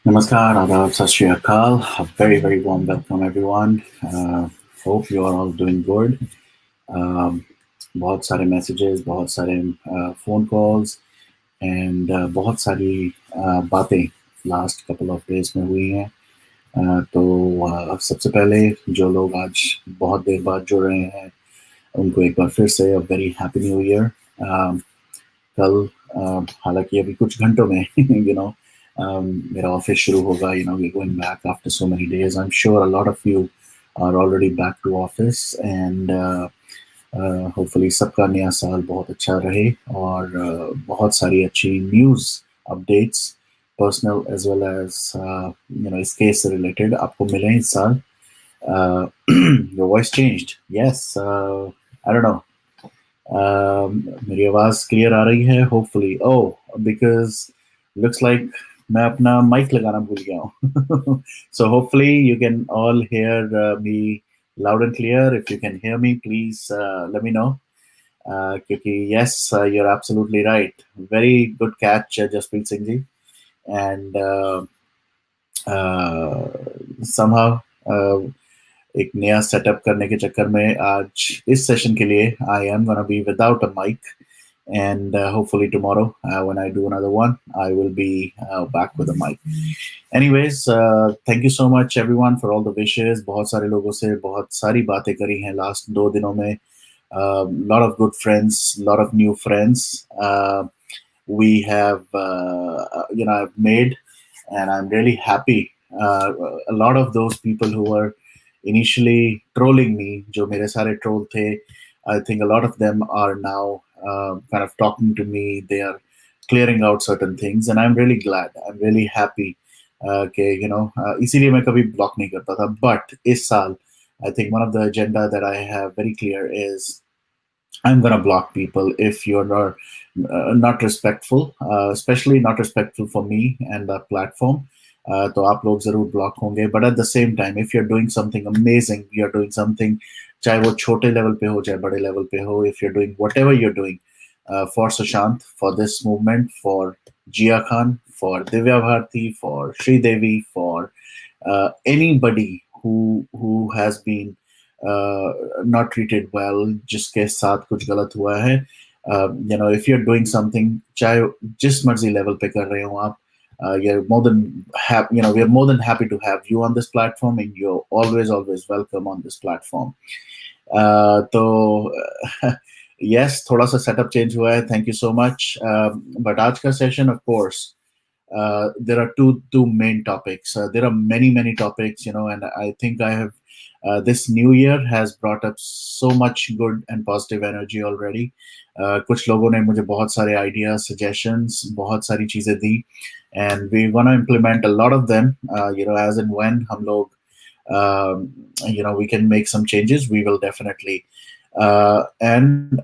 Namaskar, Adab, Sat Shri Akal. A very, very warm welcome, everyone. Hope you are all doing good. Um, बहुत सारे messages, बहुत सारे phone calls and बहुत सारी बातें last couple of days में हुई हैं. तो सबसे पहले जो लोग आज बहुत देर बाद जुड़ रहे हैं उनको एक बार फिर से a very happy new year. कल हालांकि अभी कुछ घंटों में मेरा ऑफिस शुरू होगा. We going back after so many days. I am sure a lot of you are already back to office and hopefully सबका नया साल बहुत अच्छा रहे और बहुत सारी अच्छी news updates personal as well as इस केस से रिलेटेड आपको मिले इस साल. Your voice changed. Yes, I don't know. मेरी आवाज क्लियर आ रही है hopefully. Oh, because looks like मैं अपना माइक लगाना भूल गया हूँ. So hopefully you can all hear me loud and clear. If you can hear me, please let me know. क्योंकि yes, you're absolutely right. Very good catch, Jasprit Singh ji. And somehow एक नया setup करने के चक्कर में आज इस session के लिए I am gonna be without a mic and hopefully tomorrow when I do another one I will be back with a mic. Anyways, thank you so much everyone for all the wishes. बहुत सारे लोगों से बहुत सारी बातें करी हैं last 2 दिनों में. Lot of good friends, lot of new friends we have I've made, and I'm really happy. A lot of those people who were initially trolling me, जो मेरे सारे troll थे, I think a lot of them are now kind of talking to me. They are clearing out certain things, and I'm really glad. I'm really happy. कि इसीलिए मैं कभी block नहीं करता था. But इस साल, I think one of the agenda that I have very clear is I'm gonna block people if you're not respectful, especially not respectful for me and the platform. तो आप लोग जरूर ब्लॉक होंगे. But at the same time if you are doing something amazing, you are doing something, चाहे वो छोटे level पे हो चाहे बड़े लेवल पे हो, if you are doing whatever you are doing for Sushant, for this movement, for Jiah Khan, for Divya Bharti, for Sridevi, for anybody who has been not treated well, जिसके साथ कुछ गलत हुआ है, if you're doing something, चाहे जिस मर्जी लेवल पे कर रहे हो आप, you're more than happy. We're more than happy to have you on this platform, and you're always welcome on this platform. तो yes, थोड़ा सा setup change हुआ है. Thank you so much. But आज का session, of course, there are two main topics. There are many topics, and I think I have this new year has brought up so much good and positive energy already. कुछ लोगों ने मुझे बहुत सारे ideas, suggestions, बहुत सारी चीजें दी, and we want to implement a lot of them. As and when हम लोग we can make some changes, we will definitely. And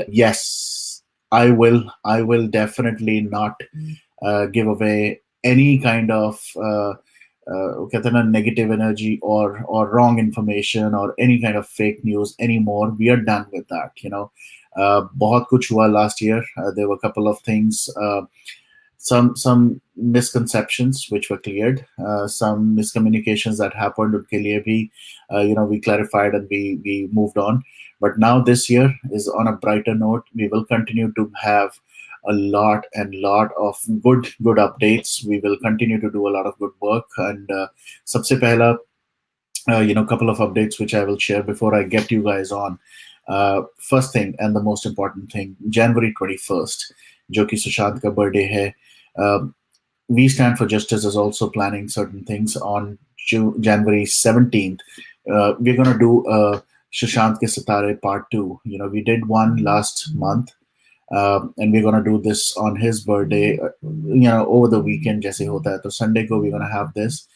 yes, I will definitely not give away any kind of कहते हैं ना, negative energy or wrong information or any kind of fake news anymore. We are done with that. बहुत कुछ हुआ last year. There were a couple of things, some misconceptions which were cleared, some miscommunications that happened उनके लिए भी we clarified and we moved on. But now this year is on a brighter note. We will continue to have a lot of good updates. We will continue to do a lot of good work. And sabse pehla, couple of updates which I will share before I get you guys on. First thing and the most important thing, January 21st, जो कि सुशांत का birthday है. VStand4Justice is also planning certain things on January 17th. We're going to do Sushant Ke Sitare Part 2. We did one last month. And we're going to do this on his birthday, over the weekend, jaise hota hai. So Sunday ko we're going to have this.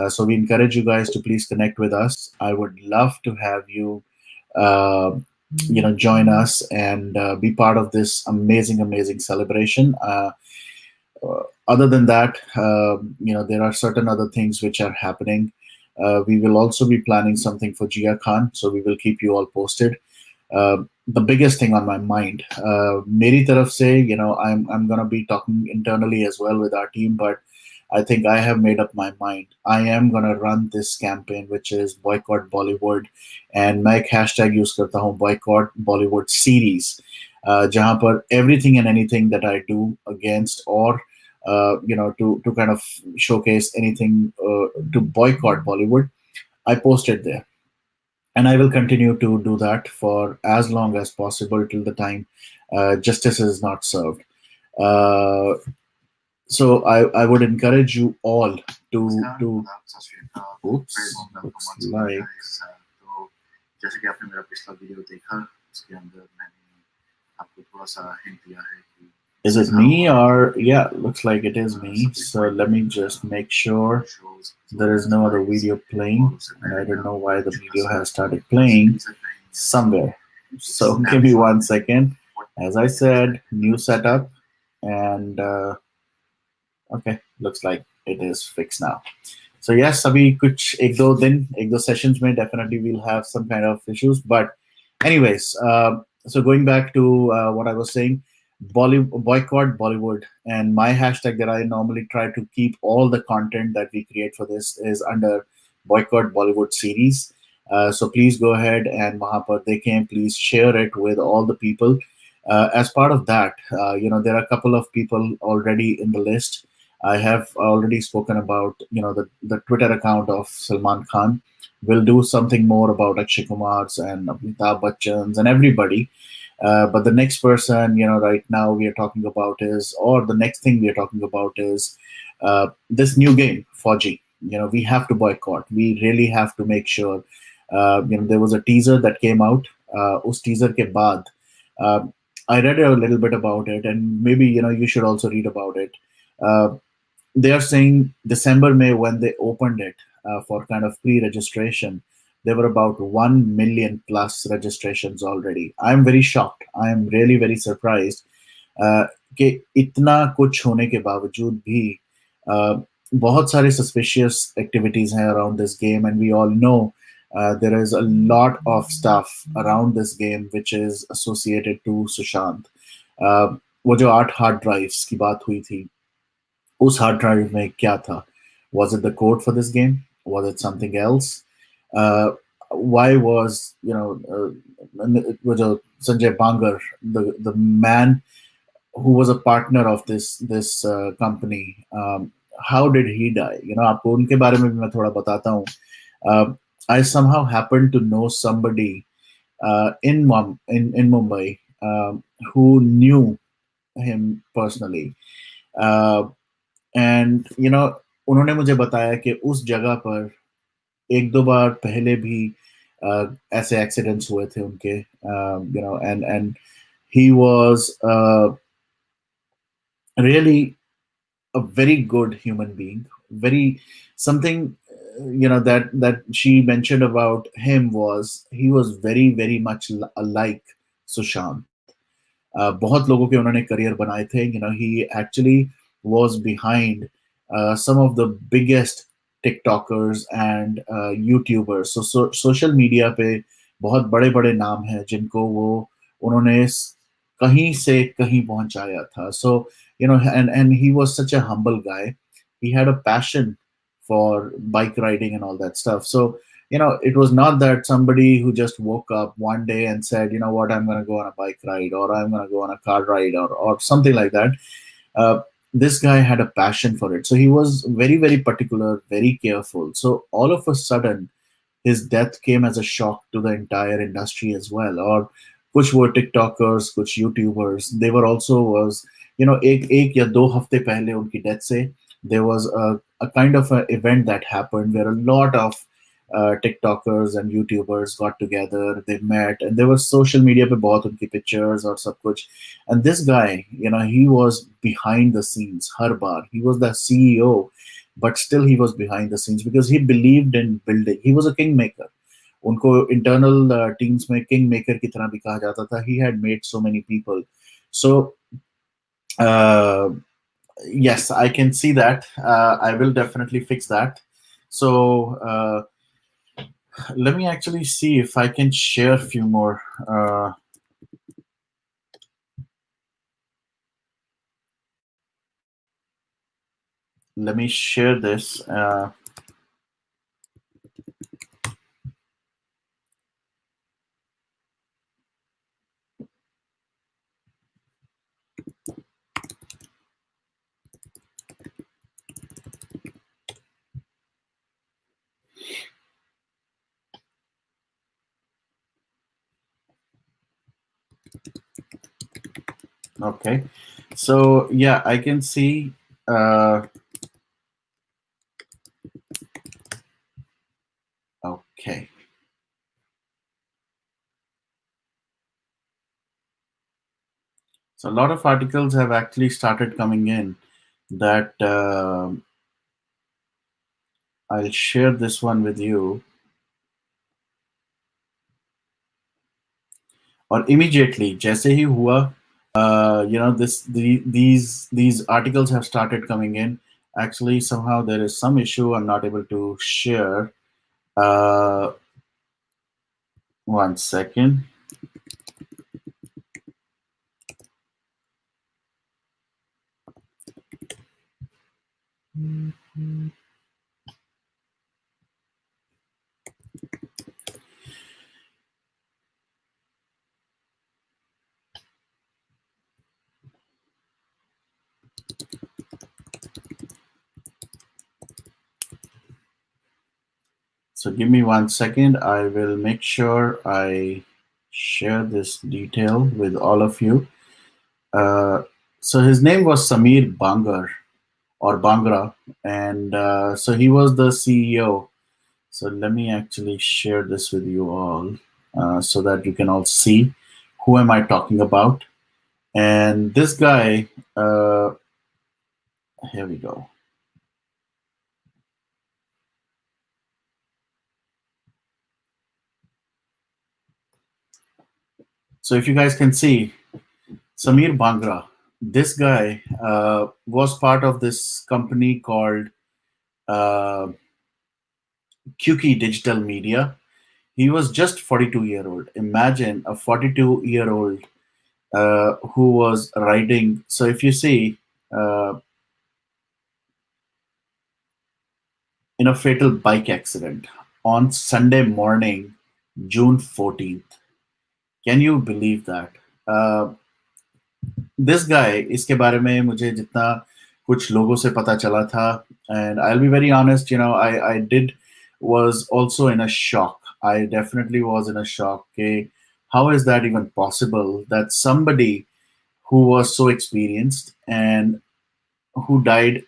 So we encourage you guys to please connect with us. I would love to have you, join us and be part of this amazing celebration. Other than that, there are certain other things which are happening. We will also be planning something for Jia Khan, so we will keep you all posted. The biggest thing on my mind, मेरी तरफ से, I'm going to be talking internally as well with our team, but I think I have made up my mind. I am gonna run this campaign, which is Boycott Bollywood, and मैं एक hashtag use करता हूँ Boycott Bollywood series, जहाँ पर everything and anything that I do against or to kind of showcase anything to boycott Bollywood, I post it there, and I will continue to do that for as long as possible till the time justice is not served. Uh, so I would encourage you all to oops, looks like जैसे कि आपने मेरा पिछला video देखा उसके अंदर मैंने आपको थोड़ा सा हिंट दिया है कि is it me or yeah, looks like it is me. So let me just make sure there is no other video playing, and I don't know why the video has started playing somewhere. So give me 1 second. As I said, new setup, and okay, looks like it is fixed now. So yes, अभी कुछ एक दो sessions में definitely we'll have some kind of issues. But anyways, so going back to what I was saying, boycott Bollywood, and my hashtag that I normally try to keep all the content that we create for this is under Boycott Bollywood series. So please go ahead and वहाँ पर देखें. Please share it with all the people. As part of that, there are a couple of people already in the list. I have already spoken about the Twitter account of Salman Khan. We'll do something more about Akshay Kumar's and Amitabh Bachchan's and everybody. But the next person, right now we are talking about is, or the next thing we are talking about is this new game, Fau-G. We have to boycott. We really have to make sure. There was a teaser that came out. Us teaser ke baad, uh, I read a little bit about it, and maybe you should also read about it. Uh, they are saying December, May, when they opened it for kind of pre-registration, there were about 1 million plus registrations already. I'm very shocked. I am really very surprised uh, कि इतना कुछ होने के बावजूद भी uh, बहुत सारे suspicious activities हैं around this game, and we all know there is a lot of stuff around this game which is associated to Sushant. वो जो 8 hard drives की बात हुई थी, उस हार्ड ड्राइव में क्या था? Was it the code for this game? Was it something else? Why was वो जो Sanjay Bangar, the man who was a partner of this company, how did he die? आपको उनके बारे में भी मैं थोड़ा बताता हूँ. uh, I somehow happened to know somebody in Mumbai who knew him personally. Uh, and उन्होंने मुझे बताया कि उस जगह पर एक दो बार पहले भी ऐसे एक्सीडेंट्स हुए थे उनके, and he was really a very good human being, very something that she mentioned about him was he was very very much alike Sushant. बहुत लोगों के उन्होंने करियर बनाए थे. He actually was behind some of the biggest TikTokers and YouTubers. So social media पे बहुत बड़े बड़े नाम हैं जिनको वो उन्होंने कहीं से कहीं पहुंचाया था. So and he was such a humble guy. He had a passion for bike riding and all that stuff. So it was not that somebody who just woke up one day and said, you know what, I'm going to go on a bike ride, or I'm going to go on a car ride, or something like that. This guy had a passion for it. So he was very, very particular, very careful. So all of a sudden, his death came as a shock to the entire industry as well. Or कुछ वो TikTokers, कुछ YouTubers, they were also was एक या 2 हफ्ते पहले उनकी death से there was a kind of an event that happened where a lot of TikTokers and YouTubers got together, they met, and there was social media पे बहुत उनकी pictures और सब कुछ. And this guy, he was behind the scenes her bar. He was the CEO, but still he was behind the scenes because he believed in building. He was a kingmaker. उनको internal teams में kingmaker की तरह भी कहा जाता था. He had made so many people. So uh, yes, I can see that. I will definitely fix that. So let me actually see if I can share a few more. let me share this. Okay, so yeah, I can see. Okay, so a lot of articles have actually started coming in that I'll share this one with you, और immediately जैसे ही हुआ, these articles have started coming in. Actually, somehow there is some issue. I'm not able to share. uh, 1 second. So give me 1 second. I will make sure I share this detail with all of you. So his name was Samir Bangar or Bangra, and so he was the CEO. So let me actually share this with you all so that you can all see who am I talking about. And this guy, here we go. So if you guys can see, Samir Bangra, this guy was part of this company called uh, QK Digital Media. He was just 42-year-old. Imagine a 42-year-old who was riding. So if you see, in a fatal bike accident on Sunday morning, June 14th. Can you believe that? Uh, this guy, इसके बारे में मुझे जितना कुछ लोगों से पता चला था, and I'll be very honest, I did was also in a shock. I definitely was in a shock. Okay, how is that even possible that somebody who was so experienced and who died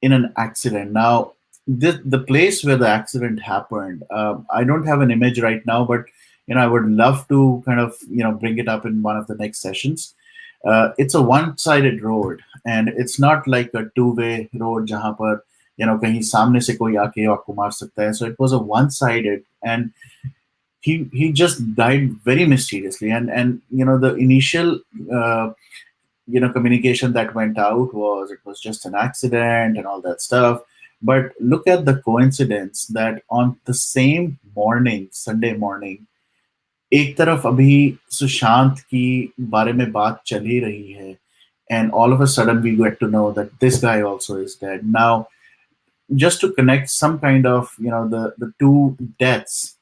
in an accident? Now, the place where the accident happened, I don't have an image right now, but I would love to kind of bring it up in one of the next sessions. It's a one-sided road, and it's not like a two-way road जहाँ पर कहीं सामने से कोई आके आपको मार सकता है. So it was a one-sided, and he just died very mysteriously. And the initial communication that went out was it was just an accident and all that stuff. But look at the coincidence that on the same morning, Sunday morning, एक तरफ अभी सुशांत की बारे में बात चल ही रही है, and all of a sudden we get to know that this guy also is dead. Now, just to connect some kind of the two deaths,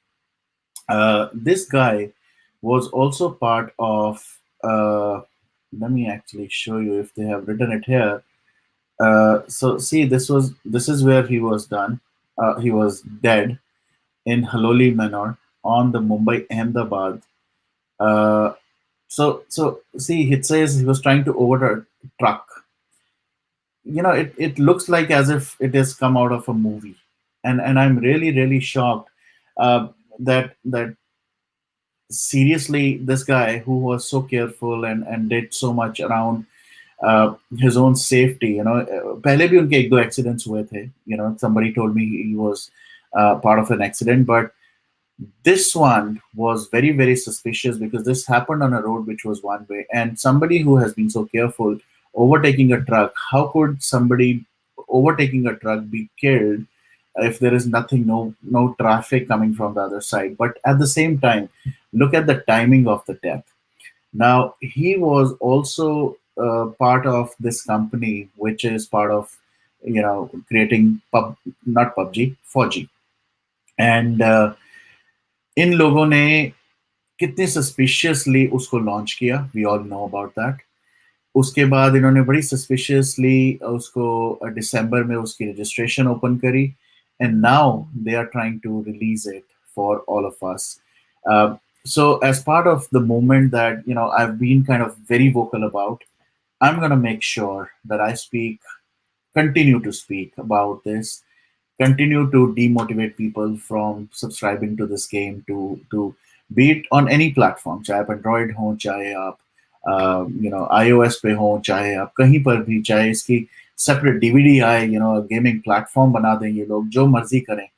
this guy was also part of. Let me actually show you if they have written it here. So see, this is where he was done. He was dead in Haloli Manor on the Mumbai Ahmedabad. Uh, so see, it says he was trying to overturn a truck. It looks like as if it has come out of a movie, and I'm really shocked that seriously this guy who was so careful and did so much around his own safety. पहले भी उनके एक दो accidents हुए थे. Somebody told me he was part of an accident, but this one was very suspicious because this happened on a road which was one way, and somebody who has been so careful overtaking a truck. How could somebody overtaking a truck be killed if there is nothing, no traffic coming from the other side? But at the same time, look at the timing of the death. Now, he was also part of this company, which is part of, creating not PUBG, 4G. And इन लोगों ने कितने suspiciously उसको launch किया, we all know about that. उसके बाद इन्होंने बड़ी suspiciously उसको दिसंबर में उसकी रजिस्ट्रेशन ओपन करी, and now they are trying to release it for all of us. So as part of the movement that I've been kind of very vocal about, I'm going to make sure that I continue to speak about this, continue to demotivate people from subscribing to this game, to be it on any platform, चाहे आप Android हो, चाहे आप iOS पे हो, चाहे आप कहीं पर भी, चाहे इसकी सेपरेट डीवीडी आए, गेमिंग प्लेटफॉर्म बना दें ये लोग, जो मर्जी करें.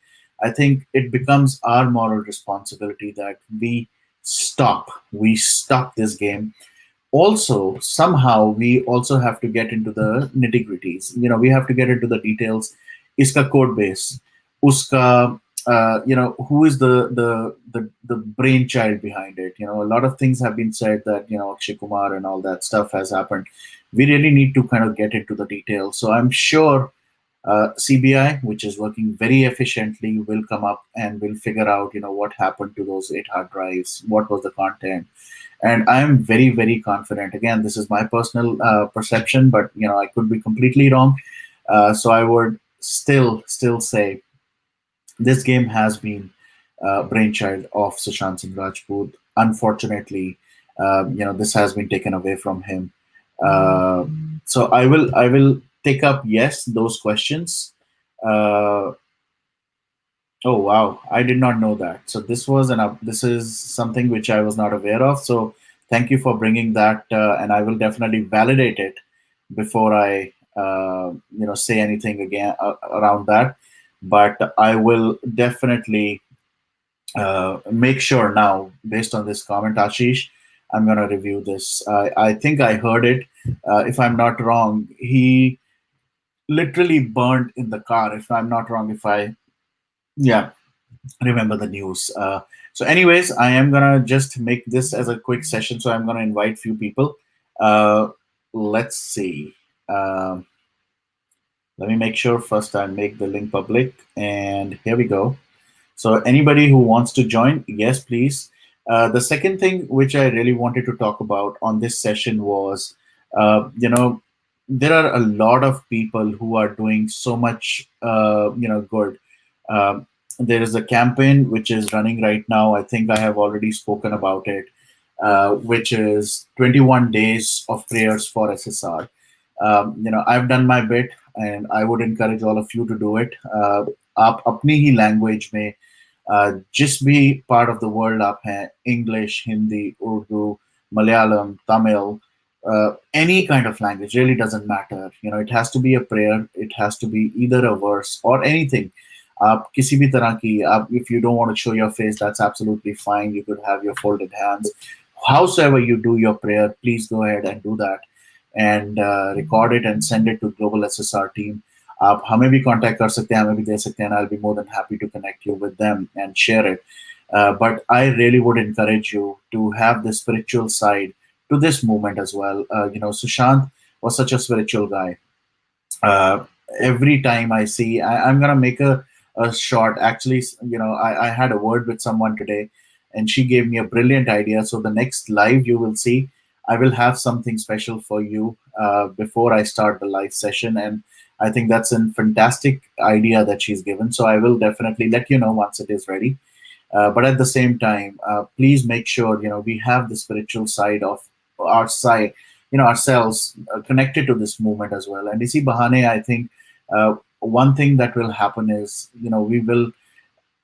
I think it becomes our moral responsibility that we stop this game. Also, somehow we also have to get into the nitty gritties. We have to get into the details. Iska code base, uska, who is the brainchild behind it. A lot of things have been said that Akshay Kumar and all that stuff has happened. We really need to kind of get into the details. So I'm sure CBI, which is working very efficiently, will come up and will figure out what happened to those 8 hard drives, what was the content. And I am very, very confident. Again, this is my personal perception, but I could be completely wrong. So I would still say this game has been brainchild of Sushant Singh Rajput. Unfortunately, this has been taken away from him. So I will take up, yes, those questions. Uh, Oh wow, I did not know that. So this is something which I was not aware of. So thank you for bringing that, and I will definitely validate it before I say anything again around that. But I will definitely make sure now, based on this comment, Ashish, I'm gonna review this. I think I heard it. If I'm not wrong, he literally burned in the car. If I'm not wrong, if I yeah remember the news. So, anyways, I am gonna just make this as a quick session. So I'm gonna invite few people. Uh, let's see. Um, Let me make sure first I make the link public, and here we go. So anybody who wants to join, yes, please. The second thing which I really wanted to talk about on this session was, there are a lot of people who are doing so much, good. Um, there is a campaign which is running right now. I think I have already spoken about it, which is 21 days of prayers for SSR. I've done my bit, and I would encourage all of you to do it. आप अपनी ही language में जिस भी part of the world आप हैं, English, Hindi, Urdu, Malayalam, Tamil, any kind of language, really doesn't matter. It has to be a prayer, it has to be either a verse or anything. आप किसी भी तरह की, आप, if you don't want to show your face, that's absolutely fine. You could have your folded hands. Howsoever you do your prayer, please go ahead and do that, and record it and send it to Global SSR team. आप हमें भी contact कर सकते हैं, हमें भी दे सकते हैं, and I'll be more than happy to connect you with them and share it. But I really would encourage you to have the spiritual side to this movement as well. Sushant was such a spiritual guy. Every time I see, I'm gonna make a short. Actually, I had a word with someone today, and she gave me a brilliant idea. So the next live you will see, I will have something special for you before I start the live session, and I think that's a fantastic idea that she's given. So I will definitely let you know once it is ready. But at the same time, please make sure we have the spiritual side of our side, ourselves connected to this movement as well. And isi bahane, I think one thing that will happen is we will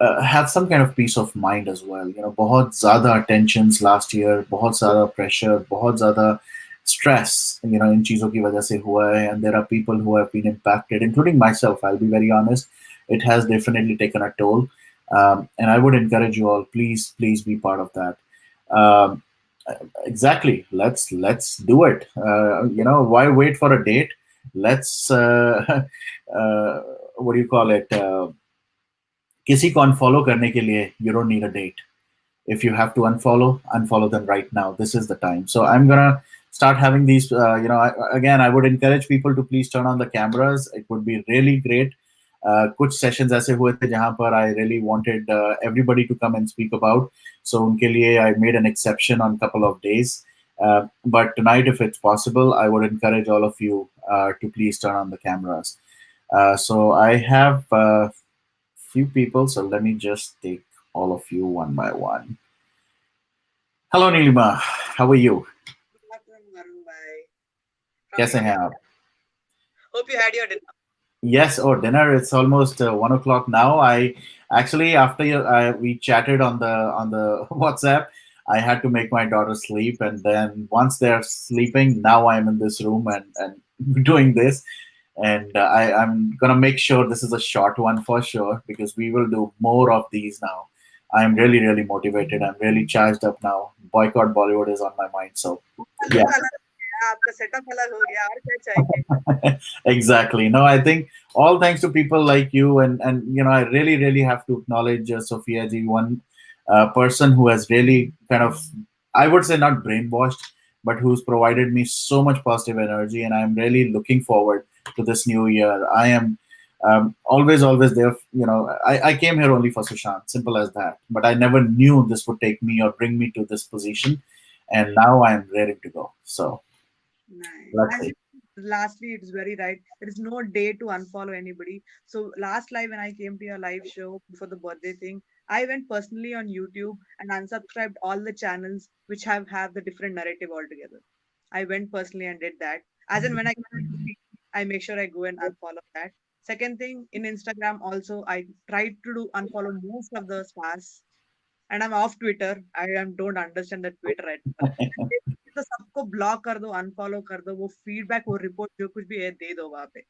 have some kind of peace of mind as well. बहुत ज़्यादा tensions last year, बहुत ज़्यादा pressure, बहुत ज़्यादा stress, इन चीज़ों की वजह से हुआ है, and there are people who have been impacted, including myself. I'll be very honest, it has definitely taken a toll, and I would encourage you all, please be part of that. Um, exactly, let's do it. Why wait for a date? Let's what do you call it? किसी को unfollow करने के लिए you don't need a date. If you have to unfollow them right now. This is the time. So I'm gonna start having these. Again, I would encourage people to please turn on the cameras. It would be really great. कुछ sessions ऐसे हुए थे जहां पर I really wanted everybody to come and speak about. So उनके लिए I made an exception on couple of days. But tonight, if it's possible, I would encourage all of you to please turn on the cameras. So I have few people. So let me just take all of you one by one. Hello, Nilima. How are you? Good afternoon, Varun Bhai from कैसे हैं India. आप? Hope you had your dinner. Yes, oh, dinner. It's almost 1 o'clock now. I actually, after we chatted on the WhatsApp, I had to make my daughter sleep, and then once they're sleeping, now I'm in this room and doing this, and I'm gonna make sure this is a short one for sure because we will do more of these now. I'm really really motivated. I'm really charged up now. Boycott Bollywood is on my mind, so आपका yeah. Look अलग हो गया, आपका setup अलग हो गया, और क्या चाहिए? Exactly. No, I think all thanks to people like you, and I really really have to acknowledge Sophia Ji, one person who has really kind of, I would say, not brainwashed, but who's provided me so much positive energy, and I'm really looking forward to this new year. I am always there. I came here only for Sushant, simple as that. But I never knew this would take me or bring me to this position, and now I'm ready to go. So Nice. let's As see. you lastly, it is very right. There is no day to unfollow anybody. So last live when I came to your live show for the birthday thing, I went personally on YouTube and unsubscribed all the channels which have the different narrative altogether. I went personally and did that. As in when I get into feed, I make sure I go and unfollow that. Second thing, in Instagram also, I tried to do unfollow most of the stars and I'm off Twitter. I am don't understand the Twitter at all. तो सबको block कर दो, unfollow कर दो, वो feedback, वो report जो कुछ भी है दे दो वहाँ पे,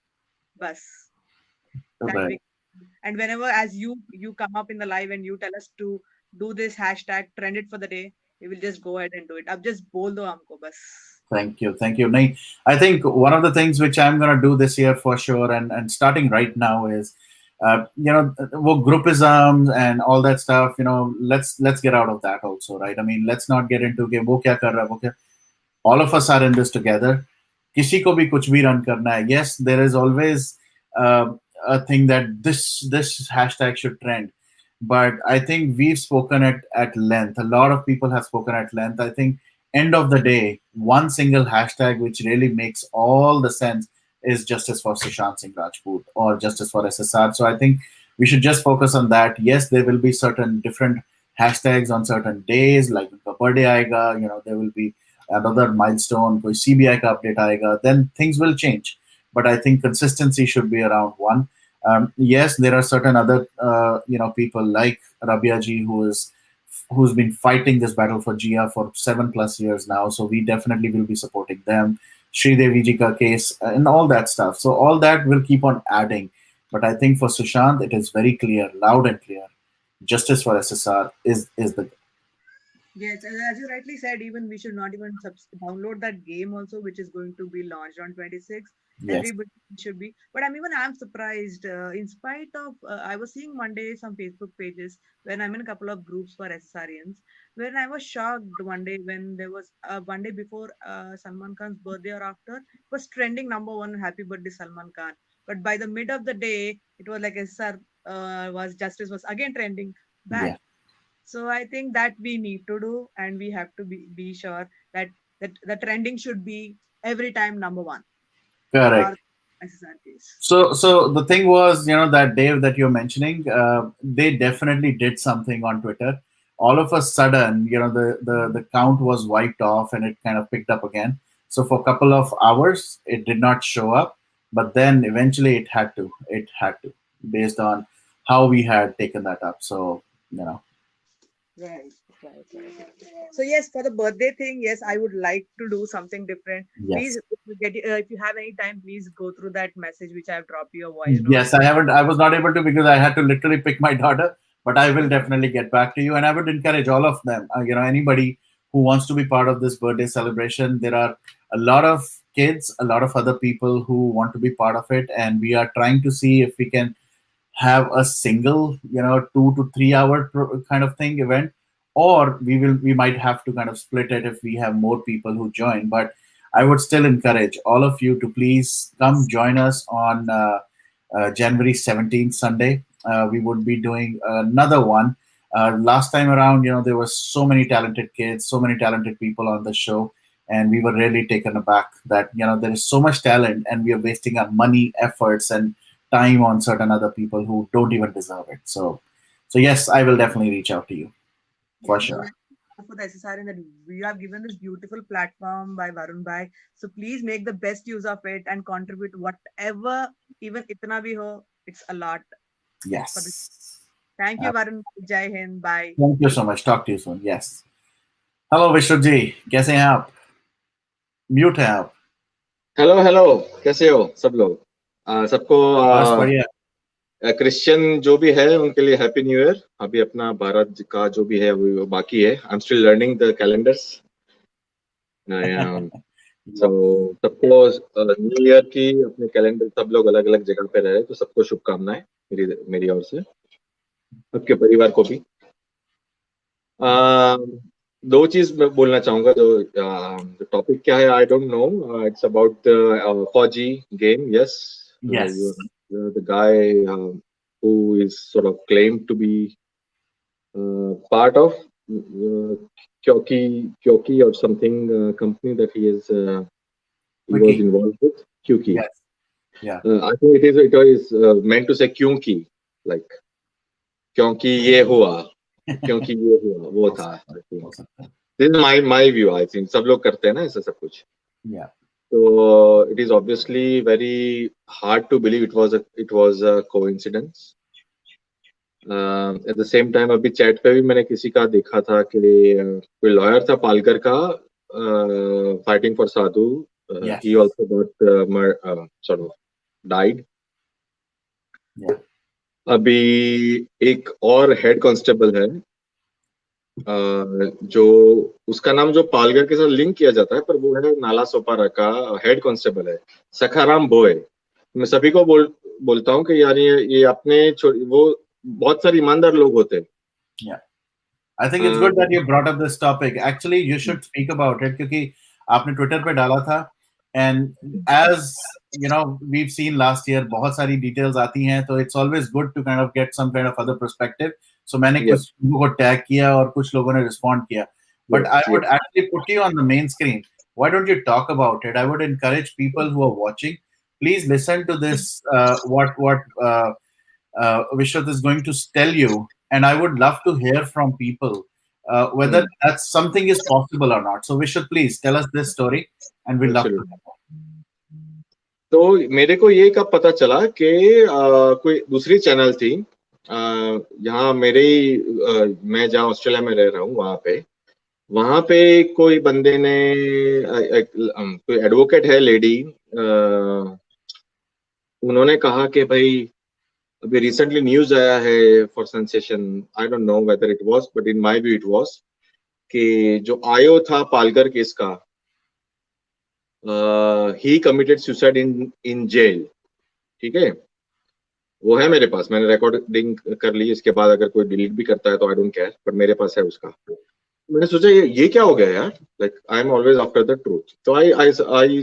बस. That Right. we and whenever as you come up in the live and you tell us to do this hashtag trend it for the day, we will just go ahead and do it. अब just बोल दो हमको बस. Thank you. Thank you. Nahin, I think one of the things which I'm going to do this year for sure, and starting right now is, well, groupism and all that stuff. Let's get out of that also, right? I mean, let's not get into के वो क्या कर रहा है, वो क्या, all of us are in this together. किसी को भी कुछ भी run करना है. Yes, there is always uh, a thing that this hashtag should trend, but I think we've spoken at length. A lot of people have spoken at length. I think end of the day, one single hashtag which really makes all the sense is justice for Sushant Singh Rajput or justice for SSR. So I think we should just focus on that. Yes, there will be certain different hashtags on certain days, like the birthday aega, there will be another milestone, koi CBI ka update aega, then things will change. But I think consistency should be around one. Yes, there are certain other people like Rabia ji who's been fighting this battle for Jia for 7+ years now. So we definitely will be supporting them. Sri Devi ji ka case and all that stuff. So all that will keep on adding. But I think for Sushant, it is very clear, loud and clear. Justice for SSR is the Yes, as you rightly said, even we should not even download that game also, which is going to be launched on 26. yes, Everybody should be. But I'm surprised. In spite of, I was seeing Monday some Facebook pages when I'm in a couple of groups for SSRians, when I was shocked one day when there was one day before Salman Khan's birthday or after, it was trending number one, Happy Birthday Salman Khan. But by the mid of the day, it was like SSR was justice was again trending back. yes, So I think that we need to do, and we have to be sure that the trending should be every time number one correct. for SSR case. So the thing was, that Dave that you're mentioning, they definitely did something on Twitter. All of a sudden, the count was wiped off and it kind of picked up again. So for a couple of hours, it did not show up, but then eventually it had to. It had to, based on how we had taken that up. So you know, Right, right. So yes, for the birthday thing, yes, I would like to do something different. Please, yes. if you have any time, please go through that message which I have dropped you a voice note. Yes, I haven't. I was not able to because I had to literally pick my daughter. But I will definitely get back to you, and I would encourage all of them. Anybody who wants to be part of this birthday celebration. There are a lot of kids, a lot of other people who want to be part of it, and we are trying to see if we can have a single, 2 to 3 hour kind of thing event, or we might have to kind of split it if we have more people who join. But I would still encourage all of you to please come join us on January 17th, Sunday. We would be doing another one. Last time around, there were so many talented kids, so many talented people on the show, and we were really taken aback that there is so much talent, and we are wasting our money, efforts, and time on certain other people who don't even deserve it. So yes, I will definitely reach out to you for Yes, so sure. for the SSR that we have given this beautiful platform by Varun Bhai. So please make the best use of it and contribute whatever, even itna bhi ho, it's a lot for this. Yes. Thank you, Uh, Varun. Jai Hind. Bye. Thank you so much. Talk to you soon. Yes. Hello विश्व जी, कैसे हैं आप? Mute हैं आप? Hello hello, कैसे हो सब लोग? सबको बस बढ़िया। क्रिश्चियन जो भी है उनके लिए हैप्पी न्यू ईयर। अभी अपना भारत का जो भी है वो बाकी है। I am still learning the calendars. So सबको न्यू ईयर की अपने कैलेंडर सब लोग अलग अलग जगह पे रहे, तो सबको शुभकामनाएं मेरी मेरी ओर से, सबके परिवार को भी। दो चीज मैं बोलना चाहूंगा। जो टॉपिक क्या है I don't know. It's about Fauji game. Yes, Yes. the guy who is sort of claimed to be part of Kyoki or something company that he was Wiki. involved with. Kyuki. Yes. Yeah. I think it is meant to say क्योंकि, like क्योंकि ये हुआ, क्योंकि ये हुआ वो हो था। सकता है, I think हो सकता है। this is my view. I think सब लोग करते हैं ना ऐसा सब कुछ। Yeah. So it is obviously very hard to believe it was a coincidence. At the same time अभी चैट पे भी मैंने किसी का देखा था कि कोई लॉयर था पालकर का, fighting for Sadhu. Yes. He also got sort of died. Yeah. अभी एक और हेड कांस्टेबल है, जो उसका नाम जो पालघर के साथ लिंक किया जाता है, पर वो है नाला सोपारा का हेड कांस्टेबल है, सखाराम बोए। मैं सभी को बोलता हूँ कि यार ये अपने वो बहुत सारे ईमानदार लोग होते हैं। Yeah. I think it's good that you brought up this topic. Actually, you should speak about it क्योंकि आपने ट्विटर पे डाला था, and as we've seen last year बहुत सारी details आती हैं, तो it's always good to kind of get some kind of other perspective. So मैंने Yes. कुछ लोगों को टैग किया और कुछ लोगों ने respond किया. But I would actually put you on the main screen. Why don't you talk about it? I would encourage people who are watching, please listen to this. What Vishwath is going to tell you, and I would love to hear from people whether that something is possible or not. So Vishwath, please tell us this story, and we'd love to Absolutely. know. तो मेरे को ये कब पता चला कि कोई दूसरी चैनल थी, यहाँ मेरे ही मैं जहाँ ऑस्ट्रेलिया में रह रहा हूँ वहां पे कोई बंदे ने कोई एडवोकेट है लेडी, उन्होंने कहा कि भाई अभी रिसेंटली न्यूज आया है for sensation, I don't know whether it was, but in my view it was, कि जो आयो था पालघर केस का, ही कमिटेड सुसाइड इन जेल। ठीक है, वो है मेरे पास, मैंने रिकॉर्डिंग कर ली। इसके बाद अगर कोई डिलीट भी करता है तो आई डोंट केयर, पर मेरे पास है उसका। मैंने सोचा ये क्या हो गया यार, like I am always after the truth. तो आई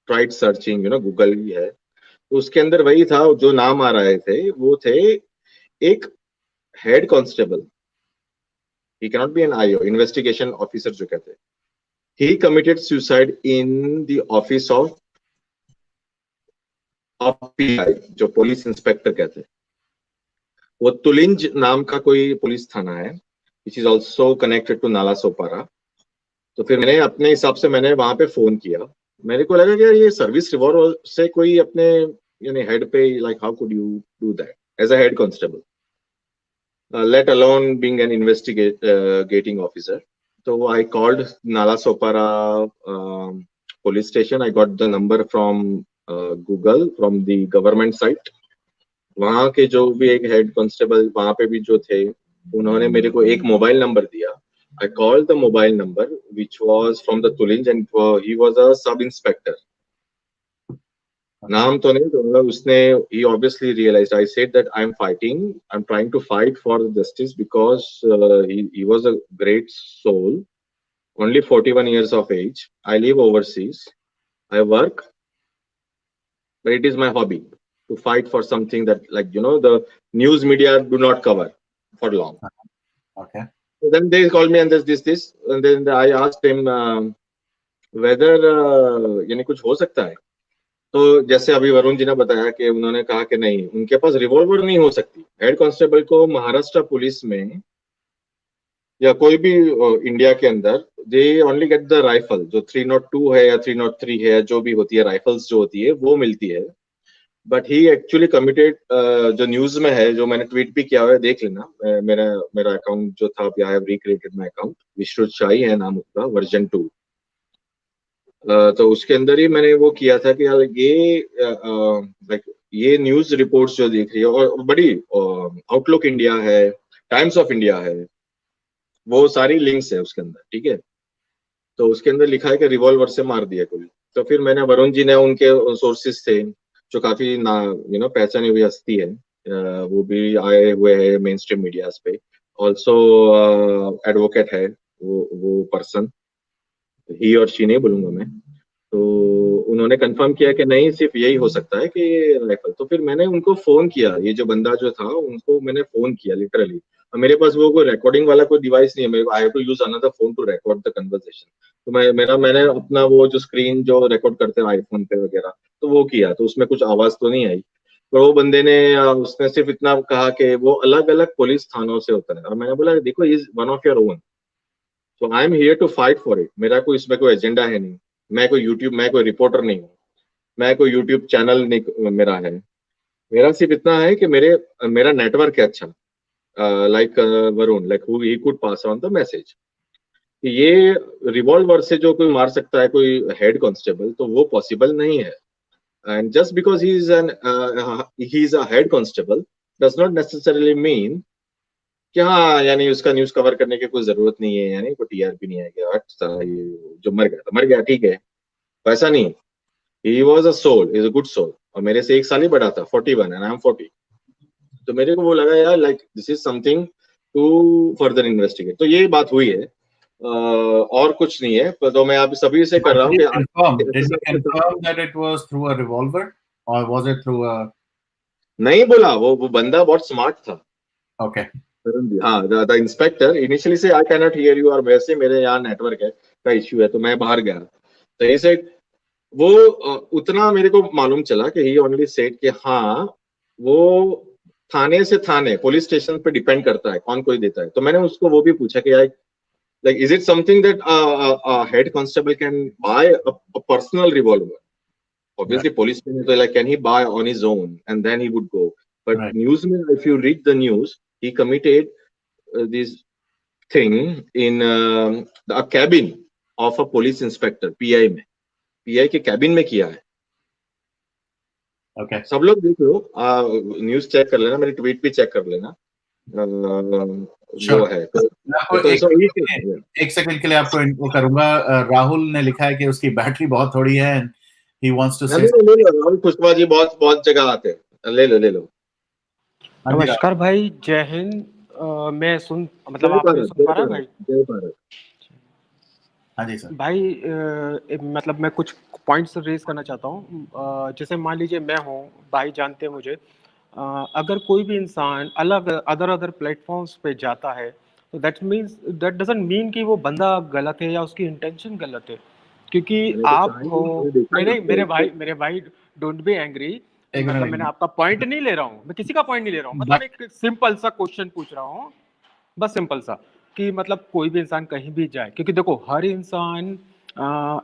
ट्राइड सर्चिंग, गूगल भी है, तो उसके अंदर वही था, जो नाम आ रहे थे वो थे एक head constable, he can not be an IO, investigation officer जो कहते हैं, he committed suicide in the office of PI, जो पुलिस इंस्पेक्टर कहते हैं। वो तुलिंज नाम का कोई पुलिस थाना है, which is also connected to Nala Sopara. तो फिर मैंने अपने हिसाब से मैंने वहां पे फोन किया। मेरे को लगा कि ये सर्विस रिवॉल्वर से कोई अपने यानी हेड पे, like how could you do that as a head constable, let alone being an investigating officer. So I called Nala Sopara police station. I got the number from Google, from the government site. वहाँ के जो भी एक head constable वहाँ पे भी जो थे, उन्होंने मेरे को एक मोबाइल नंबर दिया। I called the mobile number, which was from the Tulinj, and he was a sub inspector. नाम तो नहीं, तो मतलब उसने, he obviously realized. I said that I'm trying to fight for justice because he was a great soul. only 41 years of age. I live overseas. I work, but it is my hobby to fight for something that, like, the news media do not cover for long. Okay. So then they called me and this, and then I asked him whether यानी कुछ हो सकता है. तो जैसे अभी वरुण जी ने बताया कि उन्होंने कहा कि नहीं, उनके पास रिवॉल्वर नहीं हो सकती. हेड कांस्टेबल को महाराष्ट्र पुलिस में या कोई भी इंडिया के अंदर they only get the rifle, जो 302 है या 303 है, जो भी होती है, राइफल्स जो होती है वो मिलती है. बट ही एक्चुअली कमिटेड, जो न्यूज में है, जो मैंने ट्वीट भी किया हुआ है, देख लेना. मेरा मेरा अकाउंट जो था, अभी I have recreated my account, Vishrut Shahi है नाम उसका, वर्जन 2. तो उसके अंदर ही मैंने वो किया था कि यार ये लाइक ये न्यूज रिपोर्ट्स जो देख रही है, और बड़ी आउटलुक इंडिया है, टाइम्स ऑफ इंडिया है, वो सारी लिंक्स है उसके अंदर, ठीक है. तो उसके अंदर लिखा है कि रिवॉल्वर से मार दिया कोई. तो फिर मैंने, वरुण जी ने, उनके सोर्सेज थे जो काफी पहचानी हुई हस्ती है, वो भी आए हुए हैं मेन स्ट्रीम मीडियाज पे. ऑल्सो एडवोकेट है वो पर्सन, ही और शी नहीं बोलूंगा मैं. तो उन्होंने कंफर्म किया कि नहीं, सिर्फ यही हो सकता है कि राइफल. तो फिर मैंने उनको फोन किया, ये जो बंदा जो था उनको मैंने फोन किया लिटरली. मेरे पास वो कोई रिकॉर्डिंग वाला कोई डिवाइस नहीं है, मेरे को I have to use another phone to record the conversation. तो मैंने अपना वो जो स्क्रीन जो रिकॉर्ड करते हैं आईफोन पे वगैरह, तो वो किया, तो उसमें कुछ आवाज तो नहीं आई. पर वो बंदे ने उसने सिर्फ इतना कहा कि वो अलग अलग पुलिस थानों से होता है. और मैंने बोला देखो, is one of your own, so I am here to fight for it. मेरा कोई इसमें कोई एजेंडा है नहीं. मैं कोई रिपोर्टर नहीं हूँ. मैं कोई यूट्यूब चैनल नहीं मेरा है. मेरा सिर्फ इतना है कि मेरा नेटवर्क है अच्छा, like Varun, like who he could pass on the message. ये रिवॉल्वर से जो कोई मार सकता है कोई हेड कांस्टेबल, तो वो पॉसिबल नहीं है. And just because he is a head constable does not necessarily mean कि हाँ, यानी उसका न्यूज कवर करने की कोई जरूरत नहीं है, यानी कोई टीआरपी नहीं आएगा. अच्छा, ये जो मर गया तो मर गया, ठीक है. वैसा नहीं. He was a soul, is a good soul. और मेरे से 1 साल ही बड़ा था, 41 एंड आई एम 40. तो मेरे को वो लगा यार, like this is something to further investigate. तो ये बात हुई है, और कुछ नहीं है. तो मैं आप सभी से कर But रहा हूँ did he confirm that it was through a revolver or was it through a? नहीं बोला. वो बंदा बहुत स्मार्ट था. Okay. हाँ, द इंस्पेक्टर इनिशियली से, I can not here you, और वैसे मेरे यहाँ नेटवर्क है का इश्यू है, तो मैं बाहर गया. तो ऐसे वो उतना मेरे को मालूम चला कि ही ओनली सेड कि हाँ, वो थाने से थाने, पुलिस स्टेशन पे डिपेंड करता है कौन कोई देता है. तो मैंने उसको वो भी पूछा कि यार, like, is it something that a head constable can buy a personal revolver? Right. Obviously policeman is like, can he buy on his own and then he would go. But Right. newsman, if you read the news, he committed this thing in a cabin of a police inspector, PI में, PI के cabin में किया है. Okay. सब लोग देख लो, news check कर लेना, मेरी ट्वीट भी चेक कर लेना. Sure. वो है. मैं आपको तो so एक सेकंड के लिए आपको इनको करूंगा. राहुल ने लिखा है कि उसकी बैटरी बहुत थोड़ी है and he wants to say. ले लो राहुल कुशवाहा जी, बहुत बहुत जगह आते हैं. ले लो. हाँ जी, नमस्कार भाई, जय हिंद. मैं मतलब जय आप मुझे भारत, सुन जय पा रहे हैं भारत, भाई? जय भारत. हाँ जी सर. भाई मतलब मैं कुछ पॉइंट्स रेज करना चाहता हूँ. जैसे मान लीजिए मैं हूँ, भाई जानते हैं मुझे. अगर कोई भी इंसान अलग अदर प्लेटफॉर्म्स पे जाता है, तो दैट डजंट मीन कि वो बंदा गलत है या उसकी इंटेंशन गलत है. क्योंकि मैंने तो आप कहा ही हो, मैंने देखा नहीं ना नहीं, मेरे भाई डोंट बी एंग्री. एक मतलब मिनट. मैंने आपका पॉइंट नहीं ले रहा हूँ, मैं किसी का पॉइंट नहीं ले रहा हूँ. मतलब एक सिंपल सा क्वेश्चन पूछ रहा हूँ, बस सिंपल सा, कि मतलब कोई भी इंसान कहीं भी जाए, क्योंकि देखो हर इंसान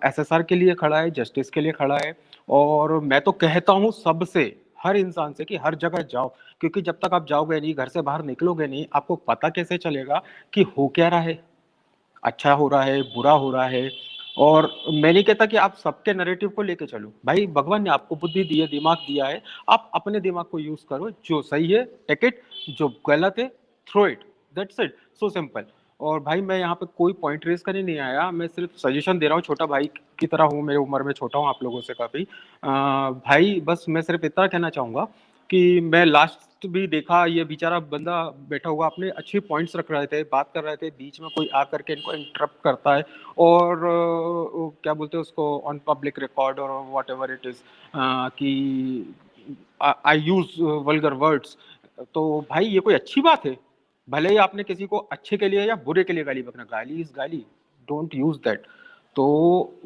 एसएसआर के लिए खड़ा है, जस्टिस के लिए खड़ा है. और मैं तो कहता हूँ सबसे, हर इंसान से, कि हर जगह जाओ. क्योंकि जब तक आप जाओगे नहीं, घर से बाहर निकलोगे नहीं, आपको पता कैसे चलेगा कि हो क्या रहा है, अच्छा हो रहा है, बुरा हो रहा है. और मैं नहीं कहता कि आप सबके नैरेटिव को लेके चलो. भाई भगवान ने आपको बुद्धि दी है, दिमाग दिया है, आप अपने दिमाग को यूज करो. जो सही है टेक इट, जो गलत है throw it. That's it, so simple. और भाई मैं यहाँ पे कोई पॉइंट रेस करने नहीं आया, मैं सिर्फ सजेशन दे रहा हूँ. छोटा भाई की तरह हूँ, मेरे उम्र में छोटा हूँ आप लोगों से काफ़ी. भाई बस मैं सिर्फ इतना कहना चाहूँगा कि मैं लास्ट भी देखा, ये बेचारा बंदा बैठा हुआ, अपने अच्छे पॉइंट्स रख रहे थे, बात कर रहे थे, बीच में कोई आकर के इनको इंटरप्ट करता है और क्या बोलते हैं उसको, ऑन पब्लिक रिकॉर्ड और व्हाट एवर इट इज, कि आई यूज वल्गर वर्ड्स। तो भाई ये कोई अच्छी बात है? भले ही आपने किसी को अच्छे के लिए या बुरे के लिए गाली बकना, गाली इज गाली, डोंट यूज दैट। तो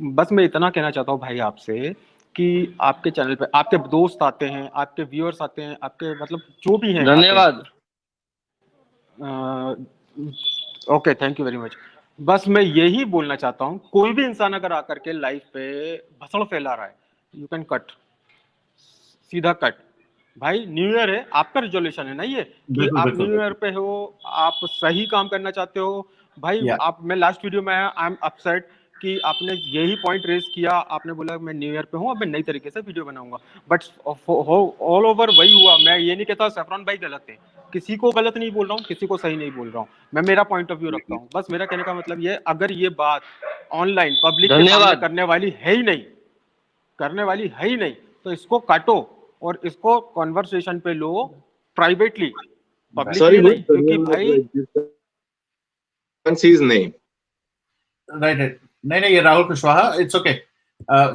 बस मैं इतना कहना चाहता हूँ भाई आपसे कि आपके चैनल पे आपके दोस्त आते हैं, आपके व्यूअर्स आते हैं, आपके मतलब जो भी हैं धन्यवाद। Okay, thank you very much. बस मैं यही बोलना चाहता हूँ, कोई भी इंसान अगर आकर के लाइफ पे भसड़ फैला रहा है, यू कैन कट, सीधा कट। भाई न्यू ईयर है, आपका रिजोल्यूशन है ना ये, कि बिल्कुल आप बिल्कुल न्यू ईयर पे हो, आप सही काम करना चाहते हो। भाई या आप, मैं लास्ट वीडियो में आई एम अपसेट कि आपने यही पॉइंट रेज किया, आपने बोला मैं न्यू ईयर पे हूँ, अब मैं नई तरीके से वीडियो बनाऊंगा, बट ऑल ओवर वही हुआ। मैं ये नहीं कहता सैफरन भाई गलत है, किसी को गलत नहीं बोल रहा हूँ, किसी को सही नहीं बोल रहा हूँ, मैं मेरा पॉइंट ऑफ व्यू रखता हूँ। बस मेरा कहने का मतलब ये, अगर ये बात ऑनलाइन पब्लिक के सामने धन्यवाद। करने वाली है ही नहीं, करने वाली है ही नहीं, तो इसको काटो और इसको कॉन्वर्सेशन पे लो, privately, Sorry, publicly who is नहीं, क्योंकि भाई can't see his name. Right right. नहीं नहीं, ये Rahul Kushwaha, it's okay,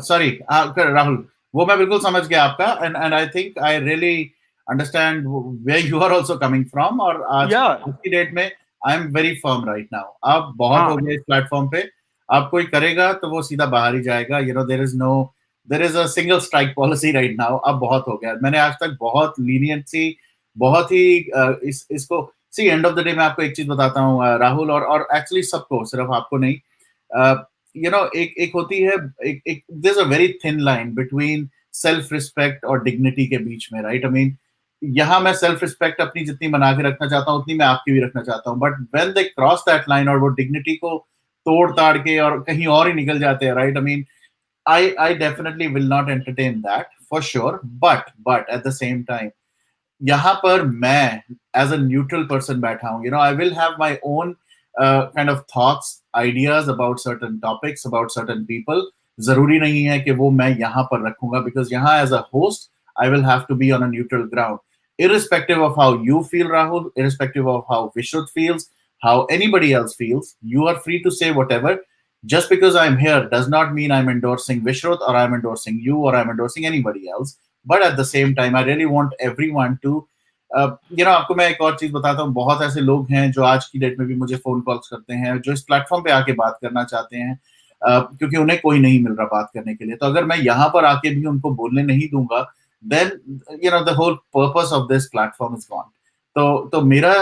sorry Rahul, वो मैं बिल्कुल समझ गया आपका, and I think I really understand where you are also coming from. और आज या आज की डेट में I am very firm right now. अब बहुत हो हाँ गया इस प्लेटफॉर्म पे, अब कोई करेगा तो वो सीधा बाहर ही जाएगा। You know there is a single strike policy right now. अब बहुत हो गया, मैंने आज तक बहुत लीनियंसी, बहुत ही इसको सी, एंड ऑफ द डे मैं आपको एक चीज बताता हूँ राहुल, और एक्चुअली सबको, सिर्फ आपको नहीं, यू नो एक होती है, एक there is a very thin line between self respect और डिग्निटी के बीच में, राइट? आई मीन, यहाँ मैं सेल्फ रिस्पेक्ट अपनी जितनी बना के रखना चाहता हूँ उतनी मैं आपकी भी रखना चाहता हूँ, but when they cross that line और वो डिग्निटी को तोड़ ताड़ के और कहीं और ही निकल जाते हैं, right? I mean, I definitely will not entertain that for sure, but at the same time, यहाँ पर मैं एज अ न्यूट्रल पर्सन बैठा हूँ, you know, I will have my own kind of thoughts, ideas about certain topics, about certain people. जरूरी नहीं है कि वो मैं यहाँ पर रखूंगा, बिकॉज यहाँ as a host I will have to be on a neutral ground, irrespective of how you feel, Rahul, irrespective of how Vishrut feels, how anybody else feels. You are free to say whatever. Just because I'm here does not mean I'm endorsing Vishrut or I'm endorsing you or I'm endorsing anybody else. But at the same time, I really want everyone to, you know, आपको मैं एक और चीज बताता हूँ, बहुत ऐसे लोग हैं जो आज की डेट में भी मुझे फोन कॉल्स करते हैं, जो इस प्लेटफॉर्म पे आके बात करना चाहते हैं, क्योंकि उन्हें कोई नहीं मिल रहा बात करने के लिए। तो अगर मैं यहाँ पर आके भी उनको बोलने नहीं दूंगा, then you know the whole purpose of this platform is gone. तो मेरा,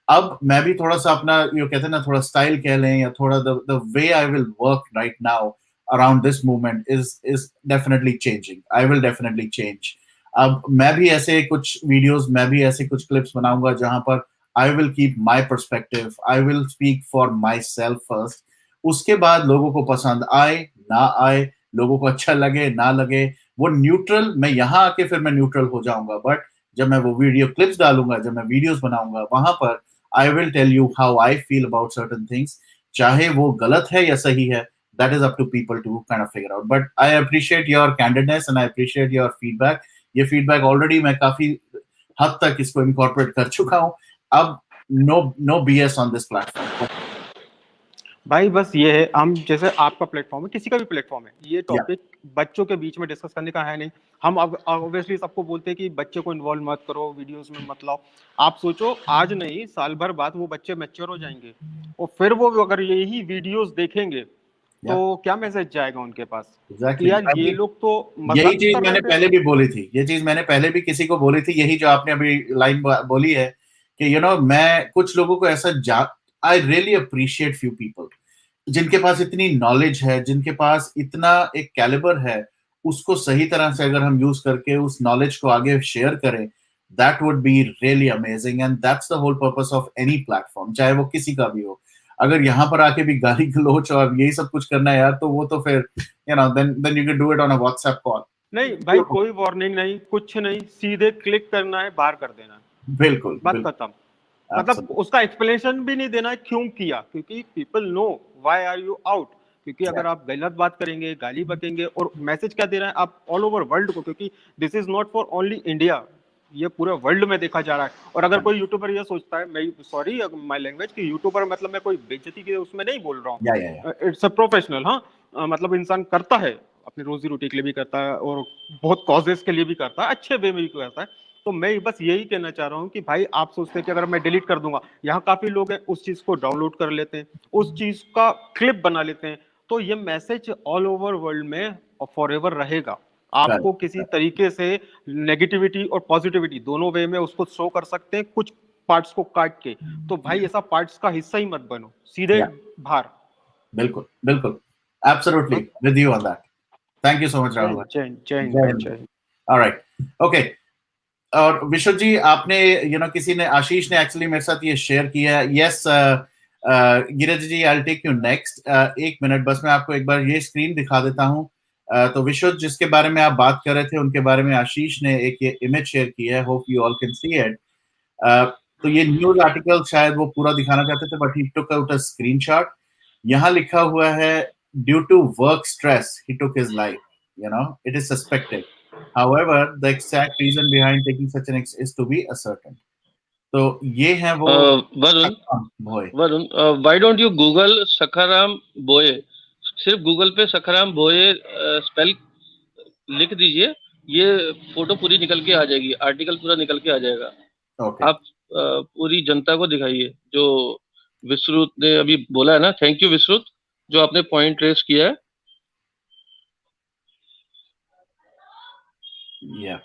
अब मैं भी थोड़ा सा अपना, ये कहते हैं ना, थोड़ा स्टाइल कह लें, या थोड़ा the way I will work right now around this movement is definitely changing. I will definitely change. अब मैं भी ऐसे कुछ वीडियोस, मैं भी ऐसे कुछ क्लिप्स बनाऊंगा जहां पर I will keep my perspective, I will speak for myself first. उसके बाद लोगों को पसंद आए ना आए, लोगों को अच्छा लगे ना लगे, वो न्यूट्रल, मैं यहाँ आके फिर मैं न्यूट्रल हो जाऊंगा। बट जब मैं वो वीडियो क्लिप्स डालूंगा, जब मैं वीडियोस बनाऊंगा, वहां पर I will tell you how I feel about certain things, चाहे वो गलत है या सही है, that is up to people to kind of figure out. But I appreciate your candidness and I appreciate your feedback. ये फीडबैक ऑलरेडी मैं काफी हद तक इसको इनकॉर्पोरेट कर चुका हूँ। अब no BS on this platform. भाई बस ये है, हम जैसे आपका प्लेटफॉर्म है, किसी का भी प्लेटफॉर्म है, ये या टॉपिक बच्चों के बीच में डिस्कस करने का है नहीं। हम अब ऑब्वियसली सबको बोलते हैं कि बच्चे को इन्वॉल्व मत करो, वीडियोस में मत लाओ। आप सोचो, आज नहीं साल भर बाद वो बच्चे मैच्योर हो जाएंगे और फिर वो अगर यही वीडियोस देखेंगे या तो क्या मैसेज जाएगा उनके पास कि एग्जैक्टली, यार ये लोग तो यही मजाक चीज कर रहे मैंने थे। पहले भी बोली थी, ये चीज मैंने पहले भी किसी को बोली थी, यही जो आपने अभी लाइन बोली है कि यू नो, मैं कुछ लोगों को ऐसा, I really appreciate few people जिनके पास इतनी नॉलेज है, जिनके पास इतना एक कैलिबर है, उसको सही तरह से अगर हम यूज करके उस नॉलेज को आगे शेयर करें, that would be really amazing. And that's the whole purpose of any platform, चाहे वो किसी का भी हो। अगर यहाँ पर आके भी गाली गलोच और यही सब कुछ करना है यार, तो वो तो फिर you know, then you can do it on a WhatsApp call. नहीं भाई, कोई वार्निंग नहीं, कुछ नहीं, सीधे क्लिक करना है, बाहर कर देना है, बिल्कुल बात बिल्कुल, खत्म। मतलब उसका एक्सप्लेनेशन भी नहीं देना है क्यों किया, क्योंकि people know why are you out. क्योंकि अगर आप गलत बात करेंगे, गाली बकेंगे, और मैसेज क्या दे रहे हैं आप ऑल ओवर वर्ल्ड को, क्योंकि this is not for only India, ये पूरे वर्ल्ड में देखा जा रहा है। और अगर कोई यूट्यूबर ये सोचता है, मैं सॉरी माय लैंग्वेज, कि यूट्यूबर मतलब मैं कोई बेइज्जती के उसमें नहीं बोल रहा हूँ, इट्स अ प्रोफेशनल, हाँ, मतलब इंसान करता है अपनी रोजी रोटी के लिए भी करता है और बहुत कॉजेस के लिए भी करता है, अच्छे वे में भी करता है। तो मैं बस यही कहना चाह रहा हूँ कि भाई आप सोचते हैं कि अगर मैं डिलीट कर दूंगा, यहाँ काफी लोग हैं उस चीज को डाउनलोड कर लेते हैं, उस चीज का क्लिप बना लेते हैं, तो ये मैसेज ऑल ओवर वर्ल्ड में फॉर एवर रहेगा। आपको किसी तरीके से नेगेटिविटी और पॉजिटिविटी दोनों वे में उसको शो कर सकते हैं, कुछ पार्ट्स को काट के। तो भाई ऐसा पार्ट्स का हिस्सा ही मत बनो, सीधे बाहर। बिल्कुल बिल्कुल, absolutely with you on that. Thank you so much Rahul. जय। Alright, okay. और विश्व जी, आपने किसी ने, आशीष ने एक्चुअली मेरे साथ ये शेयर किया है। Yes Girij ji, I will take you next. एक मिनट बस, मैं आपको एक बार ये स्क्रीन दिखा देता हूँ। तो विश्व जिसके बारे में आप बात कर रहे थे, उनके बारे में आशीष ने एक ये इमेज शेयर किया है, hope you all can see it. तो ये न्यूज आर्टिकल शायद वो पूरा दिखाना चाहते थे, but he took out a screenshot. यहाँ लिखा हुआ है, due to work stress he took his life, it is suspected. However, the exact reason behind taking such an is to be ascertained. तो ये है वो वरुण, भोए। Varun, why don't you Google Sakharam बोये? सिर्फ गूगल पे सखाराम बोये स्पेल लिख दीजिए, ये फोटो पूरी निकल के आ जाएगी, आर्टिकल पूरा निकल के आ जाएगा। Okay. आप पूरी जनता को दिखाइए जो विश्रुत ने अभी बोला है ना। थैंक यू विश्रुत, जो आपने पॉइंट रेस किया है। Yeah.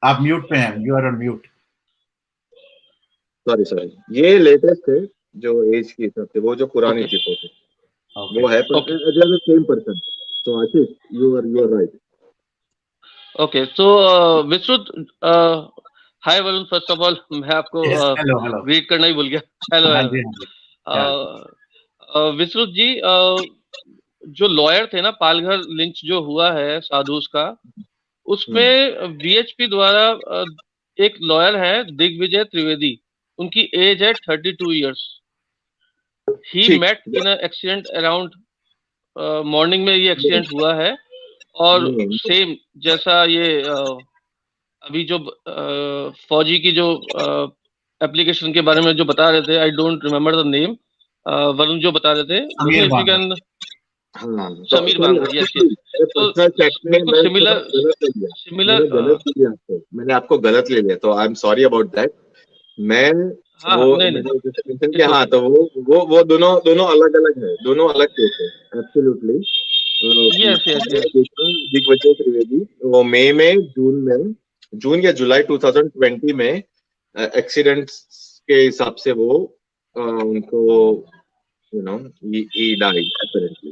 आप म्यूट पे हैं, you are on mute. Sorry, ये लेटेस्ट है जो एज के हिसाब से, वो जो पुरानी थी फोटो वो है, सेम पर्सन। तो आशीष, यू आर राइट। ओके, तो विश्रुत, हाय वरुण, फर्स्ट ऑफ ऑल मैं आपको हेलो ग्रीट करना ही भूल गया। हेलो हाँ हेलो। जी, हाँ जी। विश्रुत जी, जो लॉयर थे ना, पालघर लिंच जो हुआ है साधुस का, उसमें वीएचपी द्वारा एक लॉयर है दिग्विजय त्रिवेदी, उनकी एज है 32 years. He met in accident around morning में ये एक्सीडेंट हुआ है। और सेम जैसा ये अभी जो फौजी की जो एप्लीकेशन के बारे में जो बता रहे थे, I don't remember the name, Varun जो बता रहे थे, Varun if you can. Sameer Bangar, yes yes. तो बिल्कुल सिमिलर मैंने आपको गलत ले लिया, तो I am sorry about that. मैं हाँ, वो नहीं मैंने जैसे मेंशन नहीं, किया, हाँ, तो वो दोनों अलग अलग है, दोनों अलग केस है। Absolutely. Yes yes yes. Digvijay Trivedi वो मई में, जून या जुलाई 2020 में एक्सीडेंट के हिसाब से वो उनको he died apparently।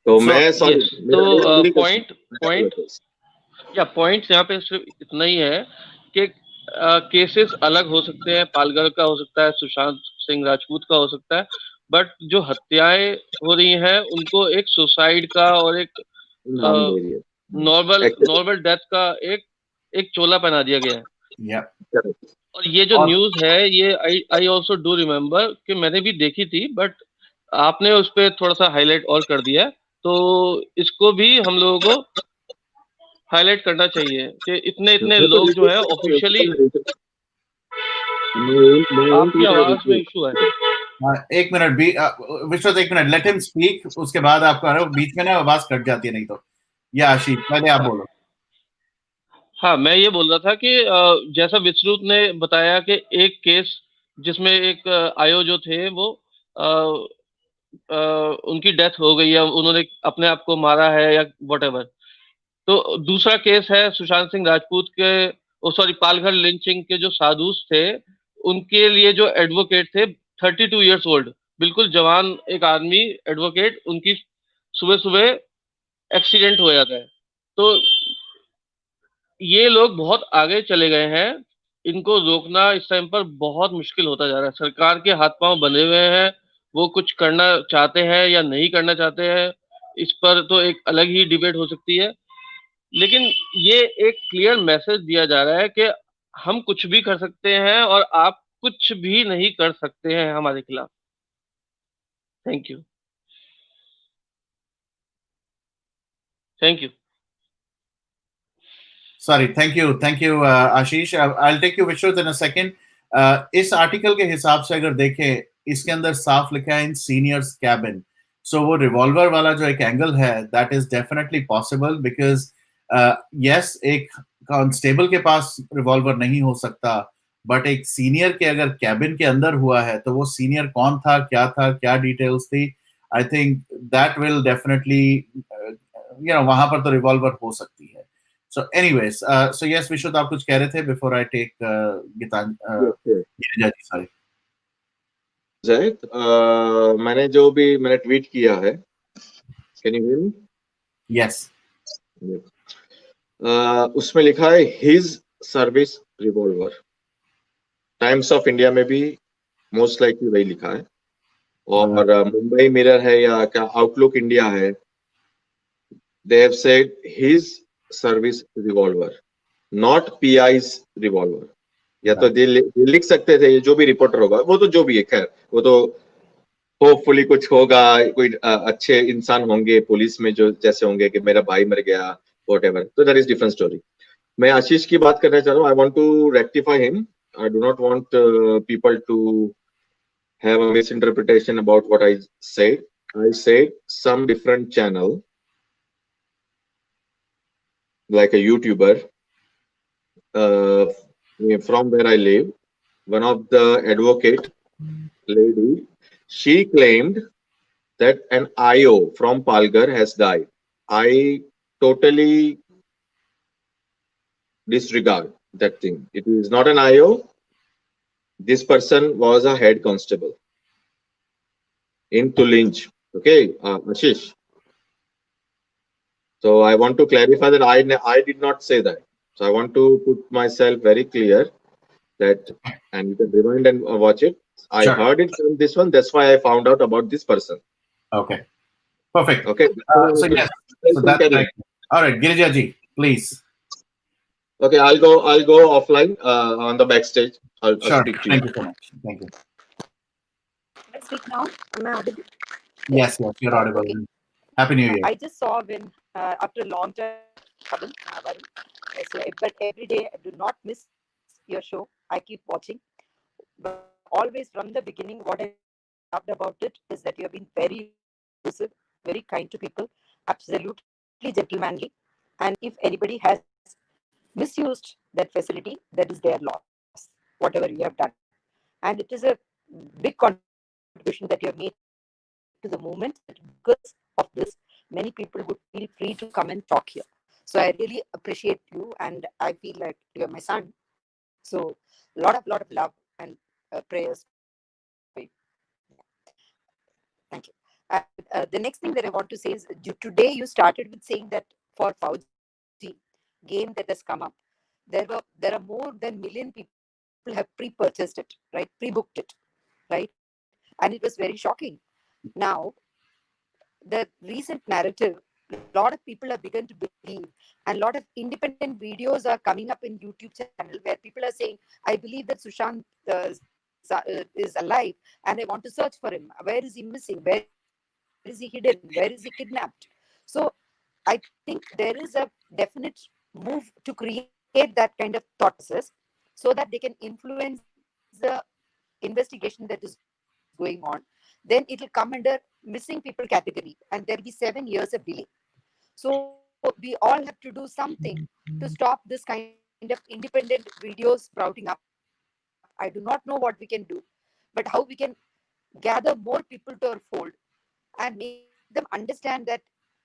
तो मैं सॉरी, तो पॉइंट यहाँ पे सिर्फ इतना ही है कि केसेस अलग हो सकते हैं, पालघर का हो सकता है, सुशांत सिंह राजपूत का हो सकता है, बट जो हत्याएं हो रही हैं उनको एक सुसाइड का और एक नॉर्मल डेथ का एक चोला पहना दिया गया है। और ये जो न्यूज है, ये आई ऑल्सो डू रिमेम्बर कि मैंने भी देखी थी, बट आपने उस पर थोड़ा सा हाईलाइट और कर दिया, तो इसको भी हम लोगों को हाईलाइट करना चाहिए कि इतने लोग जो है ऑफिशियली। आपकी आवाज में इशू है। एक मिनट भी विश्व, एक मिनट, लेट हिम स्पीक, उसके बाद आपका बीच में ना आवाज कट जाती है नहीं तो। या आशीष, पहले आप बोलो। हाँ, मैं ये बोल रहा था कि जैसा विश्रुत ने बताया कि एक केस जिसमें एक आयो जो थे वो उनकी डेथ हो गई है, उन्होंने अपने आप को मारा है या वॉटेवर। तो दूसरा केस है सुशांत सिंह राजपूत के, सॉरी, पालघर लिंचिंग के जो साधुस थे, उनके लिए जो एडवोकेट थे, 32 ईयर्स ओल्ड, बिल्कुल जवान एक आदमी एडवोकेट, उनकी सुबह सुबह एक्सीडेंट हो जाता है। तो ये लोग बहुत आगे चले गए हैं, इनको रोकना इस टाइम पर बहुत मुश्किल होता जा रहा है। सरकार के हाथ पांव बंधे हुए हैं, वो कुछ करना चाहते हैं या नहीं करना चाहते हैं, इस पर तो एक अलग ही डिबेट हो सकती है। लेकिन ये एक क्लियर मैसेज दिया जा रहा है कि हम कुछ भी कर सकते हैं और आप कुछ भी नहीं कर सकते हैं हमारे खिलाफ। Thank you, thank you. Sorry, thank you, Ashish. I'll take you Vishwat in a second. इस आर्टिकल के हिसाब से अगर देखें, इसके अंदर साफ लिखा है इन सीनियर्स कैबिन. सो वो रिवॉल्वर वाला जो एक एंगल है, that is definitely possible because yes, एक कांस्टेबल के पास रिवॉल्वर नहीं हो सकता, बट एक सीनियर के अगर कैबिन के अंदर हुआ है तो वो सीनियर कौन था, क्या डिटेल्स थी. I think that will definitely, वहां पर तो रिवॉल्वर हो सकती है. So, anyways, so yes, Vishud, आप कुछ कह रहे थे before I take Yes, yes. Girija ji, sorry. Zaid, मैंने ट्वीट किया है. Can you hear me? Yes. उसमें लिखा है his service revolver. Times of India में भी मोस्ट लाइकली वही लिखा है, और मुंबई मिरर है या क्या आउटलुक इंडिया है, they have said his service revolver, not PI's revolver. या तो दे लिख सकते थे, जो भी रिपोर्टर होगा, वो तो जो भी है, खैर वो तो होपफुली कुछ होगा, कोई अच्छे इंसान होंगे पुलिस में जो जैसे होंगे कि मेरा भाई मर गया, व्हाटएवर, तो दैट इज डिफरेंट स्टोरी. मैं आशीष की बात करना चाह रहा हूँ. I want to rectify him. I do not want people to have a misinterpretation about what I said. I said some different channel, like a YouTuber, uh, from where I live. One of the advocate lady, she claimed that an IO from Palghar has died. I totally disregard that thing. It is not an IO. This person was a head constable in Tulinj. Okay, Ashish. So I want to clarify that I did not say that. So I want to put myself very clear that, and you can rewind and watch it. I Sure. heard it from this one. That's why I found out about this person. Okay. Perfect. Okay. So yes, so that's right. All right, Girija ji, please. Okay, I'll go offline on the backstage. I'll Sure. speak to you. Thank you so much. Thank you. Let's speak now. Am I audible? Yes, you're audible. Okay. Happy New Year. I just saw when after a long time, Varun, but every day I do not miss your show. I keep watching. But always from the beginning, what I loved about it is that you have been very inclusive, very kind to people, absolutely gentlemanly. And if anybody has misused that facility, that is their loss, whatever you have done. And it is a big contribution that you have made to the movement. Because of this, many people would feel free to come and talk here. So I really appreciate you, and I feel like you're my son. So lot of love and prayers for you. Thank you. And the next thing that I want to say is, today you started with saying that for Fau-G game that has come up, there are more than million people have pre-purchased it, right? Pre-booked it, right? And it was very shocking. Now, the recent narrative, a lot of people have begun to believe, and a lot of independent videos are coming up in YouTube channel where people are saying, I believe that Sushant is alive and I want to search for him. Where is he missing? Where is he hidden? Where is he kidnapped? So I think there is a definite move to create that kind of thought process so that they can influence the investigation that is going on. Then it will come under missing people category, and there will be 7 years of delay. So we all have to do something to stop this kind of independent videos sprouting up. I do not know what we can do, but how we can gather more people to our fold and make them understand that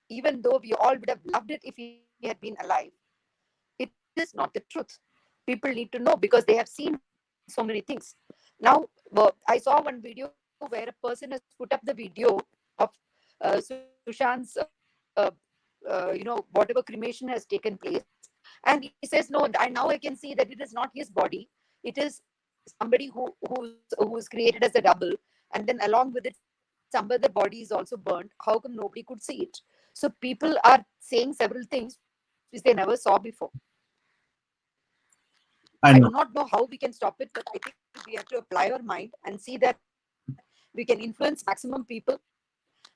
even though we all would have loved it if he had been alive, it is not the truth. People need to know because they have seen so many things. Now, I saw one video where a person has put up the video of Sushant's, whatever cremation has taken place, and he says, "No, now I can see that it is not his body. It is somebody who is created as a double, and then along with it, some other body is also burnt. How come nobody could see it?" So people are saying several things which they never saw before. I do not I know know. how we can stop it, but I think we have to apply our mind and see that we can influence maximum people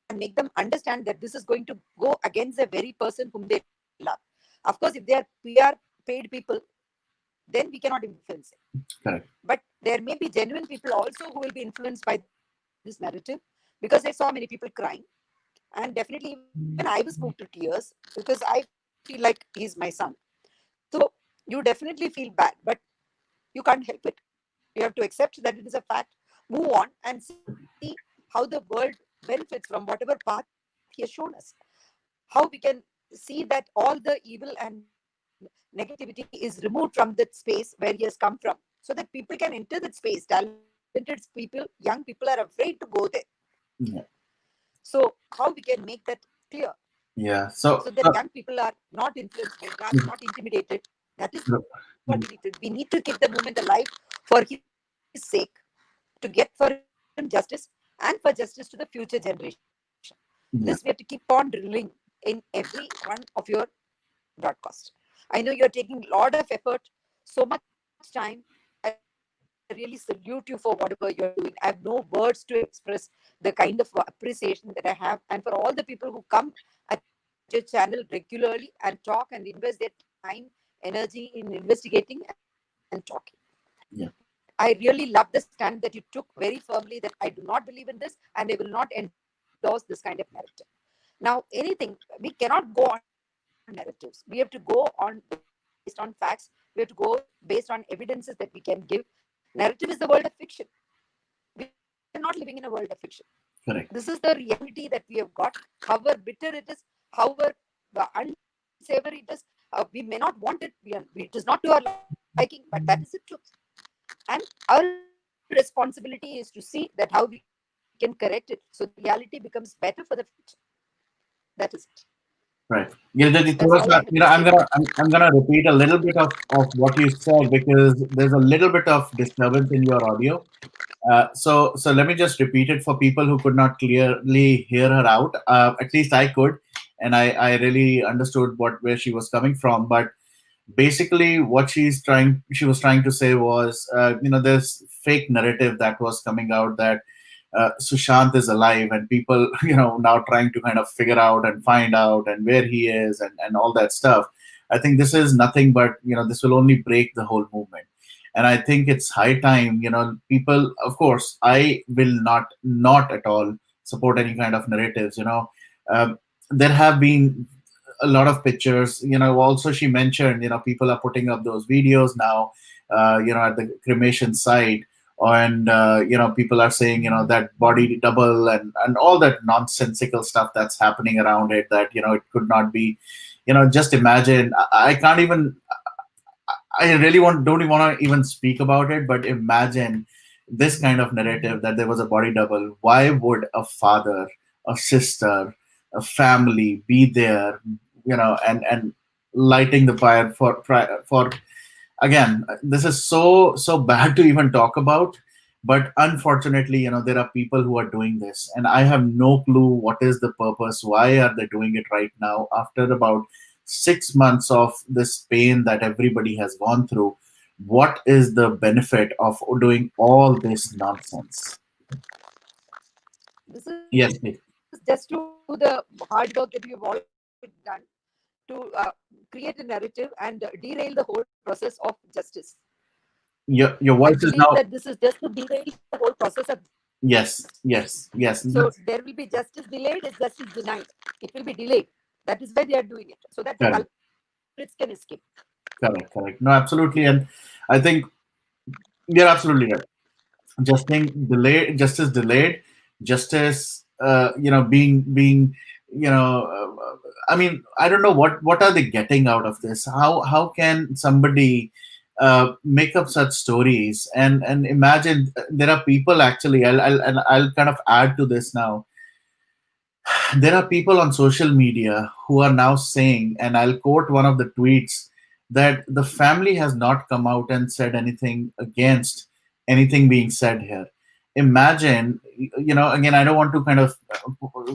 and make them understand that this is going to go against the very person whom they love. Of course, if they are PR people, paid people, then we cannot influence it. Correct. But there may be genuine people also who will be influenced by this narrative because they saw many people crying. And definitely, even I was moved to tears because I feel like he's my son. So you definitely feel bad, but you can't help it. You have to accept that it is a fact, move on, and see how the world benefits from whatever path he has shown us. How we can see that all the evil and negativity is removed from that space where he has come from, so that people can enter that space. Talented people, young people are afraid to go there. Yeah. So how we can make that clear Yeah. so that So, young people are not influenced by caste, not intimidated. That is what we need to do. We need to keep the movement alive for his sake, to get for him justice and for justice to the future generation. This we have to keep on drilling in every one of your broadcasts. I know you're taking a lot of effort, so much time. I really salute you for whatever you're doing. I have no words to express the kind of appreciation that I have. And for all the people who come at your channel regularly and talk and invest their time, energy in investigating and talking. I really love the stand that you took very yeah. firmly that I do not believe in this and I will not endorse this kind of narrative. Now, anything, we cannot go on narratives. We have to go on based on facts. We have to go based on evidences that we can give. Narrative is the world of fiction. We are not living in a world of fiction. This is the reality that we have got, however unsavory it is, Correct. however unsavory it is, we may not want it, it is not to our liking, but that is the truth. And our responsibility is to see that how we can correct it so the reality becomes better for the future. That is it. Right. Yeah, That's all I have to say. I'm gonna repeat a little bit of what you said because there's a little bit of disturbance in your audio. So let me just repeat it for people who could not clearly hear her out. At least I could, and I really understood where she was coming from. But basically, what she was trying to say was, there's fake narrative that was coming out that Sushant is alive, and people, now trying to kind of figure out and find out and where he is and all that stuff. I think this is nothing but, this will only break the whole movement. And I think it's high time, people, of course, I will not at all support any kind of narratives, um, there have been a lot of pictures, also she mentioned, people are putting up those videos now, at the cremation site, and people are saying, that body double and all that nonsensical stuff that's happening around it, that it could not be, just imagine. I can't even, I really don't even want to even speak about it, but imagine this kind of narrative that there was a body double. Why would a father, a sister, a family be there, and lighting the fire for again? This is so bad to even talk about, but unfortunately, there are people who are doing this, and I have no clue what is the purpose. Why are they doing it right now after about 6 months of this pain that everybody has gone through? What is the benefit of doing all this nonsense? This is Yes, just please. to do the hard work that we have already done to create a narrative and derail the whole process of justice. Your I voice is believe now. that this is just to derail the whole process of justice. Yes. So there will be justice delayed is justice denied. It will be delayed. That is why they are doing it, so that the Correct, culprits can escape. correct. No, absolutely, and I think you're absolutely right. Justice delayed, justice, being, I mean, I don't know what are they getting out of this. How can somebody make up such stories, and imagine, there are people actually, I'll kind of add to this now. There are people on social media who are now saying, and I'll quote one of the tweets, that the family has not come out and said anything against anything being said here. Imagine, again, I don't want to kind of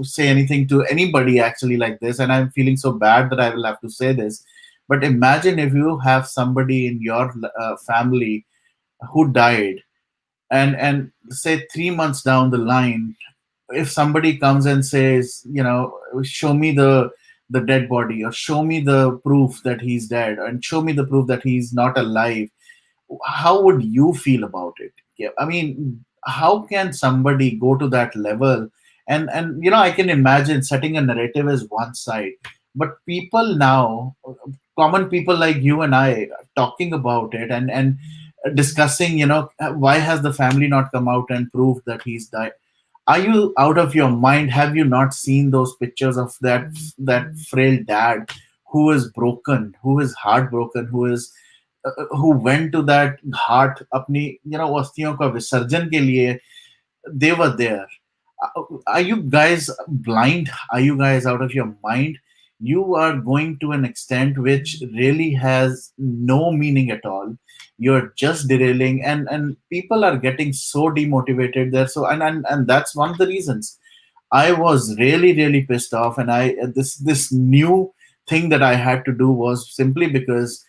say anything to anybody actually like this, and I'm feeling so bad that I will have to say this. But imagine if you have somebody in your family who died, and say 3 months down the line, if somebody comes and says, show me the dead body, or show me the proof that he's dead, and show me the proof that he's not alive, how would you feel about it? Yeah, I mean, how can somebody go to that level? And I can imagine setting a narrative as one side, but people now, common people like you and I, talking about it and discussing, why has the family not come out and proved that he's died? Are you out of your mind? Have you not seen those pictures of that frail dad who is broken, who is heartbroken, who went to that घाट अपनी अस्थियों का विसर्जन के लिए? They were there. Are you guys blind? Are you guys out of your mind? You are going to an extent which really has no meaning at all. You're just derailing, and people are getting so demotivated there. So and that's one of the reasons I was really really pissed off, and I this new thing that I had to do was simply because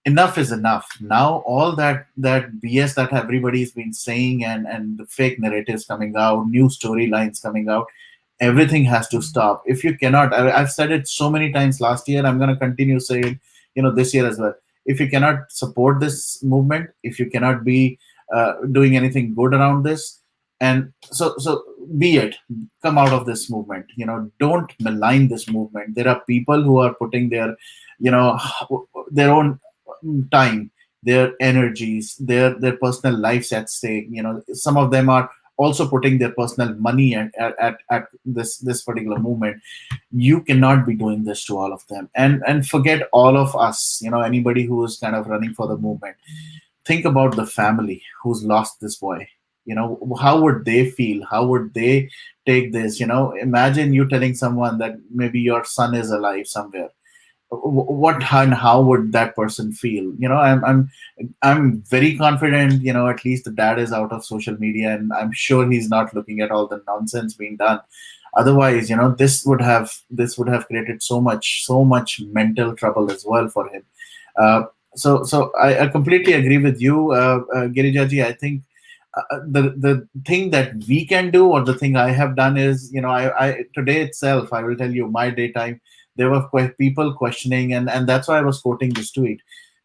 enough is enough. Now all that BS that everybody's been saying, and the fake narratives coming out, new storylines coming out, everything has to stop. If you cannot, I've said it so many times last year, I'm going to continue saying, this year as well. If you cannot support this movement, if you cannot be doing anything good around this, and so be it, come out of this movement. Don't malign this movement. There are people who are putting you know their own time, their energies, their personal lives at stake. Some of them are also putting their personal money at this particular movement. You cannot be doing this to all of them, and forget all of us. Anybody who is kind of running for the movement, think about the family who's lost this boy. How would they feel? How would they take this? Imagine you telling someone that maybe your son is alive somewhere. What and how would that person feel? I'm very confident, at least the dad is out of social media, and I'm sure he's not looking at all the nonsense being done. Otherwise, this would have created so much mental trouble as well for him. So I completely agree with you, Girijaji. I think the thing that we can do, or the thing I have done, is, I today itself, I will tell you, my daytime, there were people questioning, and that's why I was quoting this tweet.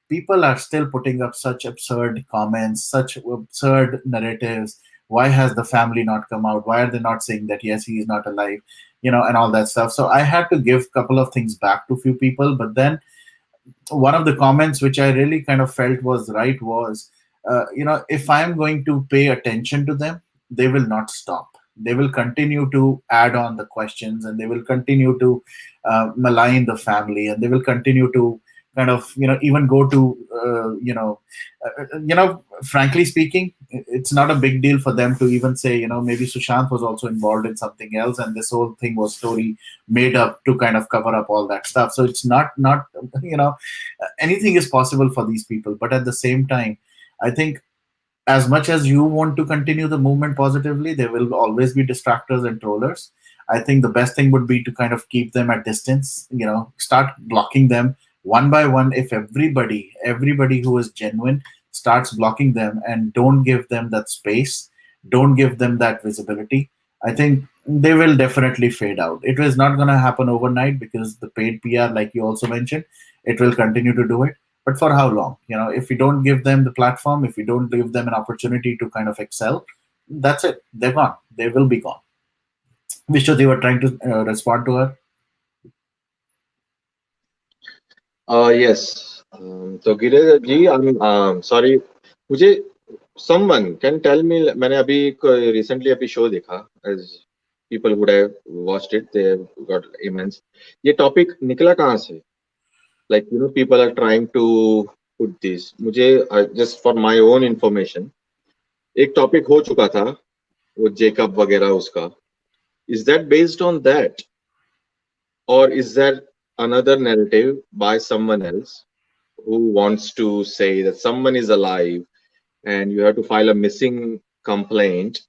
People are still putting up such absurd comments, such absurd narratives. Why has the family not come out? Why are they not saying that yes, he is not alive? And all that stuff. So I had to give a couple of things back to a few people, but then one of the comments which I really kind of felt was right was, if I'm going to pay attention to them, they will not stop. They will continue to add on the questions, and they will continue to malign the family, and they will continue to kind of, even go to, frankly speaking, it's not a big deal for them to even say, maybe Sushant was also involved in something else, and this whole thing was story made up to kind of cover up all that stuff. So it's not, anything is possible for these people. But at the same time, I think as much as you want to continue the movement positively, there will always be distractors and trollers. I think the best thing would be to kind of keep them at distance, start blocking them one by one. If everybody who is genuine starts blocking them and don't give them that space, don't give them that visibility, I think they will definitely fade out. It is not going to happen overnight, because the paid PR, like you also mentioned, it will continue to do it. But for how long? If we don't give them the platform, if we don't give them an opportunity to kind of excel, that's it. They're gone. They will be gone. Vishnu, you were trying to respond to her. Yes. So Giresh ji, I'm sorry. मुझे someone can tell me. मैंने अभी recently अभी show देखा, as people would have watched it. They got immense. ये topic निकला कहाँ से? Like, people are trying to put this. मुझे just for my own information, एक topic हो चुका था, वो Jacob वगैरह उसका. Is that based on that, or is that another narrative by someone else who wants to say that someone is alive and you have to file a missing complaint?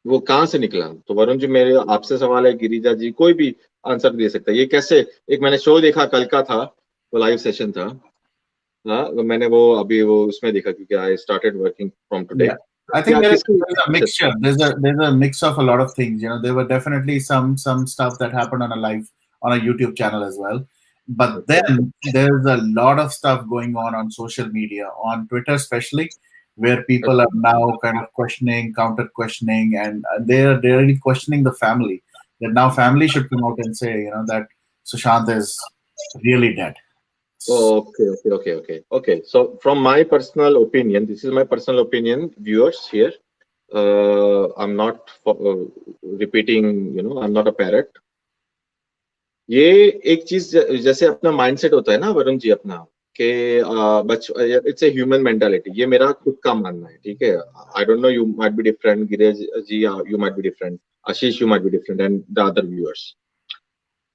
वो कहाँ से निकला? तो वरुण जी, मेरे आपसे सवाल है, गिरिजा जी कोई भी आंसर दे सकता है ये कैसे? एक मैंने शो देखा, कल का था, वो लाइव सेशन था. हाँ, मैंने वो अभी वो उसमें देखा, क्योंकि I started working from today. I think there's a mixture. There's a mix of a lot of things. There were definitely some stuff that happened on a live on a YouTube channel as well. But then there's a lot of stuff going on social media, on Twitter especially, where people are now kind of questioning, counter questioning, and they're really questioning the family. That now family should come out and say, that Sushant is really dead. Okay. So from my personal opinion, this is my personal opinion, viewers here. I'm not repeating, I'm not a parrot. ये एक चीज जैसे अपना mindset होता है ना वरुण जी अपना कि इट्स ए ह्यूमन मेंटालिटी, ये मेरा खुद का मानना है, ठीक है. I don't know, you might be different, Girish ji you might be different, Ashish you might be different, and the other viewers.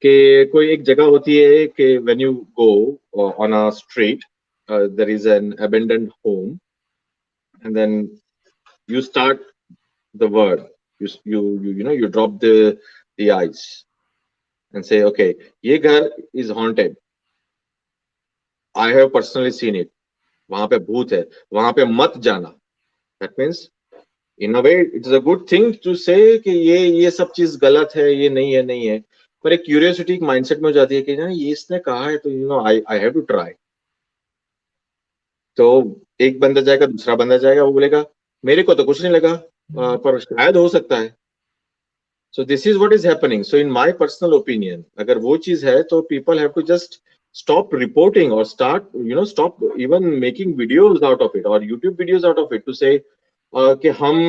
कि कोई एक जगह होती है कि when you go on a street, there is an abandoned home, and then you start the word, you drop the ice and say, okay, ye ghar is haunted, I have personally seen it, wahan pe bhoot hai, wahan pe mat jana. That means in a way it's a good thing to say कि ये सब चीज गलत है, ये नहीं है, पर एक क्यूरियोसिटी माइंडसेट में हो जाती है कि ना ये इसने कहा है तो आई हैव टू ट्राई. तो एक बंदा जाएगा, दूसरा बंदा जाएगा, वो बोलेगा मेरे को तो कुछ नहीं लगा, पर शायद हो सकता है. So this is what is happening. So in my personal opinion, अगर वो चीज है तो people have to just stop reporting or stop even making videos out of it or YouTube videos out of it to say कि हम